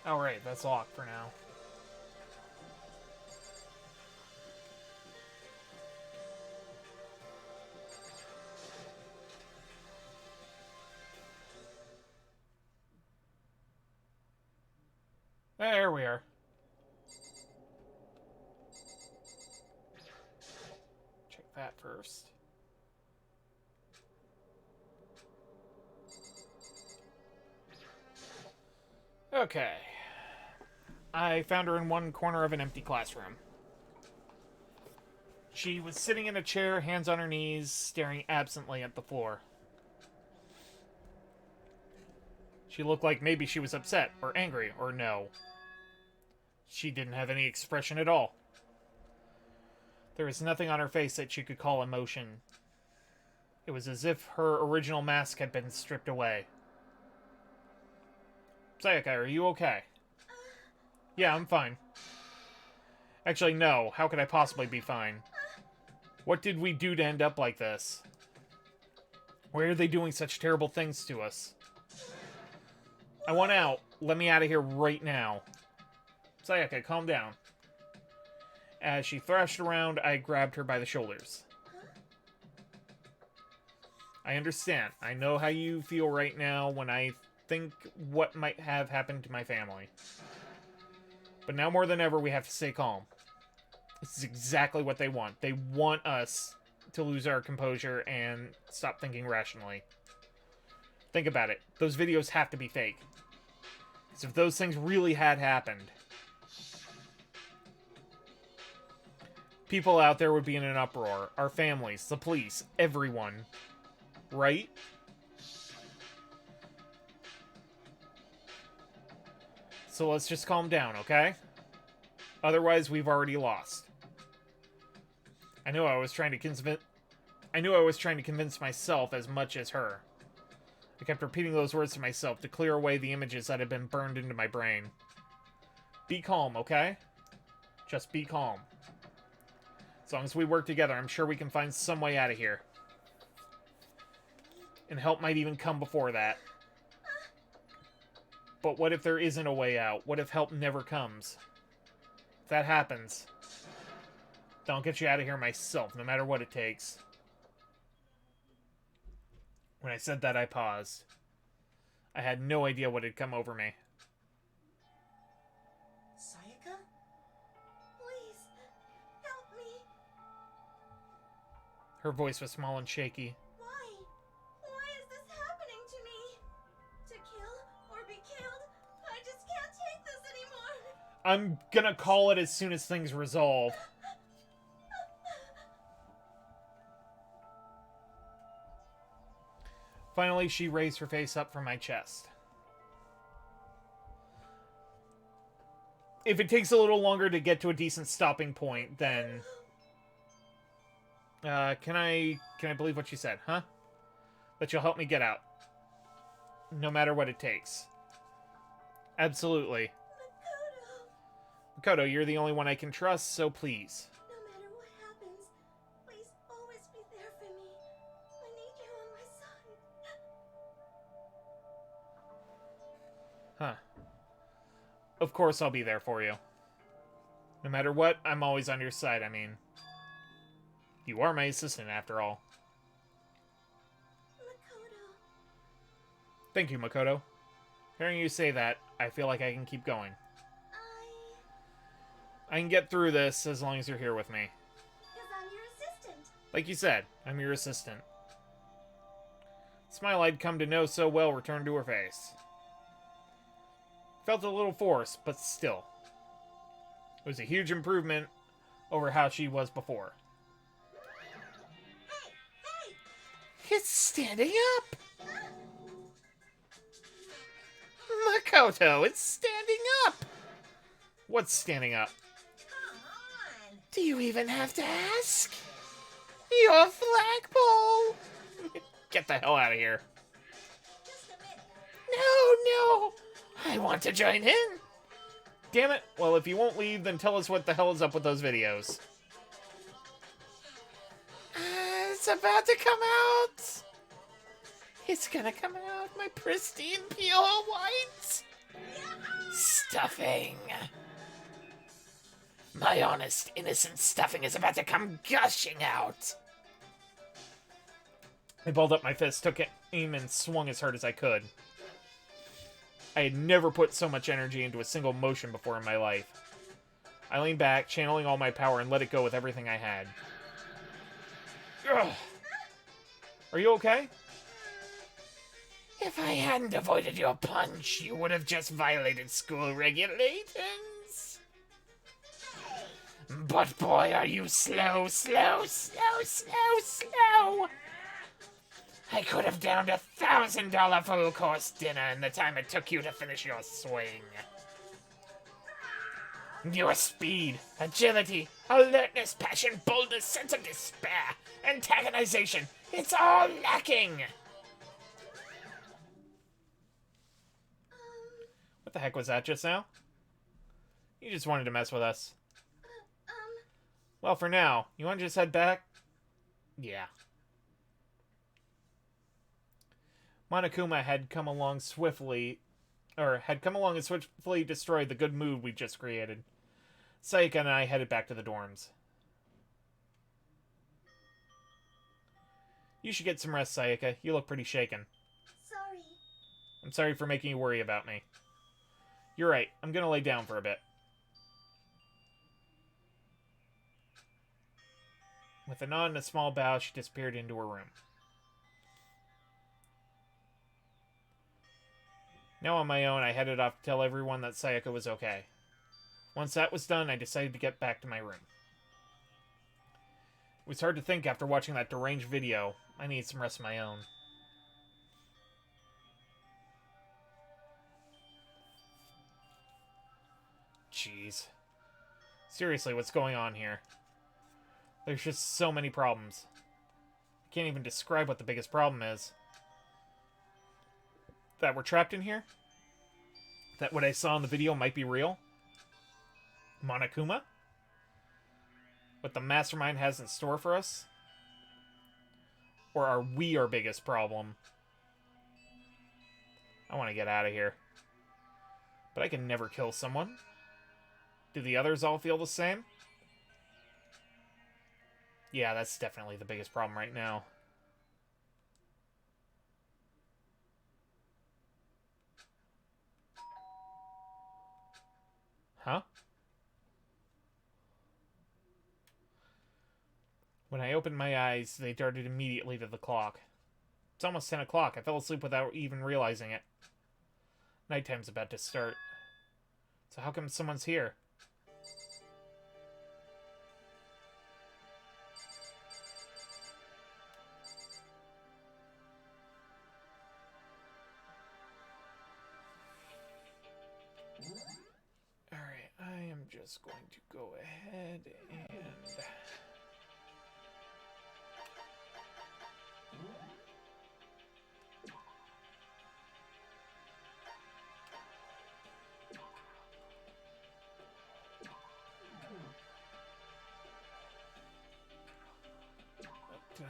Alright, that's locked for now. There we are. Check that first. Okay. I found her in one corner of an empty classroom. She was sitting in a chair, hands on her knees, staring absently at the floor. She looked like maybe she was upset, or angry, or no. She didn't have any expression at all. There was nothing on her face that she could call emotion. It was as if her original mask had been stripped away. Sayaka, are you okay? Yeah, I'm fine. Actually, no. How could I possibly be fine? What did we do to end up like this? Why are they doing such terrible things to us? I want out. Let me out of here right now. Sayaka, calm down. As she thrashed around, I grabbed her by the shoulders. I understand. I know how you feel right now when I think what might have happened to my family. But now more than ever, we have to stay calm. This is exactly what they want. They want us to lose our composure and stop thinking rationally. Think about it. Those videos have to be fake. Because if those things really had happened, People out there would be in an uproar. Our families, the police, everyone. Right? So let's just calm down, okay? Otherwise, we've already lost. I knew I was trying to convince myself as much as her. I kept repeating those words to myself to clear away the images that had been burned into my brain. Be calm, okay? Just be calm. As long as we work together, I'm sure we can find some way out of here. And help might even come before that. But what if there isn't a way out? What if help never comes? If that happens, then I'll get you out of here myself, no matter what it takes. When I said that, I paused. I had no idea what had come over me. Sayaka? Please, help me. Her voice was small and shaky. Why? Why is this happening to me? To kill or be killed? I just can't take this anymore. I'm gonna call it as soon as things resolve. Finally, she raised her face up from my chest. If it takes a little longer to get to a decent stopping point, then... can I believe what you said, huh? That you'll help me get out. No matter what it takes. Absolutely. Makoto, you're the only one I can trust, so please. No matter what happens, please always be there for me. I need you on my side. Huh. Of course I'll be there for you. No matter what, I'm always on your side, I mean. You are my assistant, after all. Makoto. Thank you, Makoto. Hearing you say that, I feel like I can keep going. I can get through this as long as you're here with me. Because I'm your assistant. Like you said, I'm your assistant. The smile I'd come to know so well returned to her face. Felt a little forced, but still. It was a huge improvement over how she was before. Hey! It's standing up! Makoto, it's standing up! What's standing up? Come on! Do you even have to ask? Your flagpole! Get the hell out of here. Just a minute. No! I want to join in! Damn it. Well, if you won't leave, then tell us what the hell is up with those videos. It's about to come out! It's gonna come out, my pristine pure white! Stuffing! My honest, innocent stuffing is about to come gushing out! I balled up my fist, took aim, and swung as hard as I could. I had never put so much energy into a single motion before in my life. I leaned back, channeling all my power, and let it go with everything I had. Ugh. Are you okay? If I hadn't avoided your punch, you would have just violated school regulations. But boy, are you slow. I could have downed $1,000 full course dinner in the time it took you to finish your swing. Your speed, agility, alertness, passion, boldness, sense of despair, antagonization, it's all lacking! What the heck was that just now? You just wanted to mess with us. Well, for now, you want to just head back? Yeah. Monokuma had come along and swiftly destroyed the good mood we just created. Sayaka and I headed back to the dorms. You should get some rest, Sayaka. You look pretty shaken. Sorry. I'm sorry for making you worry about me. You're right. I'm gonna lay down for a bit. With a nod and a small bow, she disappeared into her room. Now on my own, I headed off to tell everyone that Sayaka was okay. Once that was done, I decided to get back to my room. was hard to think after watching that deranged video. I need some rest of my own. Jeez. Seriously, what's going on here? There's just so many problems. I can't even describe what the biggest problem is. That we're trapped in here? That what I saw in the video might be real? Monokuma? What the mastermind has in store for us? Or are we our biggest problem? I want to get out of here. But I can never kill someone. Do the others all feel the same? Yeah, that's definitely the biggest problem right now. Huh? When I opened my eyes, they darted immediately to the clock. It's almost 10 o'clock. I fell asleep without even realizing it. Nighttime's about to start. So how come someone's here? Alright, I am just going to go ahead and... Okay.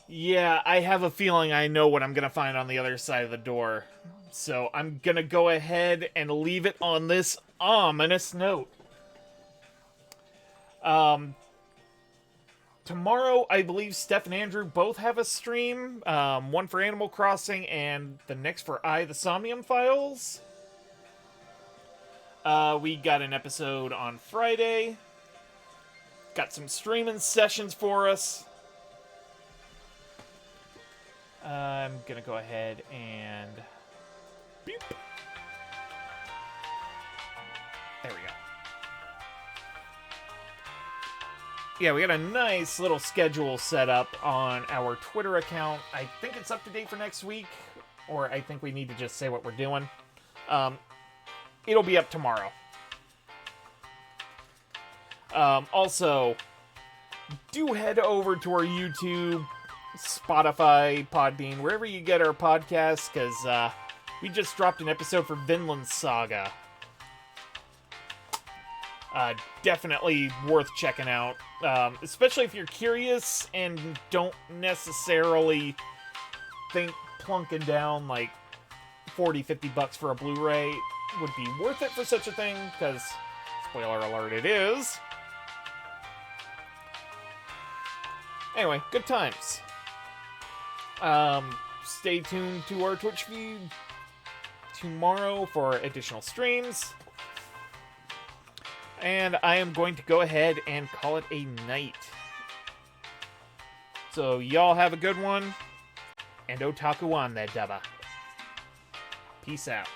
Yeah, I have a feeling I know what I'm gonna find on the other side of the door. So I'm gonna go ahead and leave it on this ominous note. Tomorrow, I believe Steph and Andrew both have a stream. One for Animal Crossing and the next for the Somnium Files. We got an episode on Friday. Got some streaming sessions for us. I'm gonna go ahead and... Beep. There we go. Yeah, we got a nice little schedule set up on our Twitter account. I think it's up to date for next week, or I think we need to just say what we're doing. It'll be up tomorrow. Also, do head over to our YouTube, Spotify, Podbean, wherever you get our podcasts, because we just dropped an episode for Vinland Saga. Definitely worth checking out, especially if you're curious and don't necessarily think plunking down like $40-50 for a Blu-ray would be worth it for such a thing, because, spoiler alert, it is. Anyway, good times. Stay tuned to our Twitch feed tomorrow for additional streams. And I am going to go ahead and call it a night. So y'all have a good one. And otaku on that dubba. Peace out.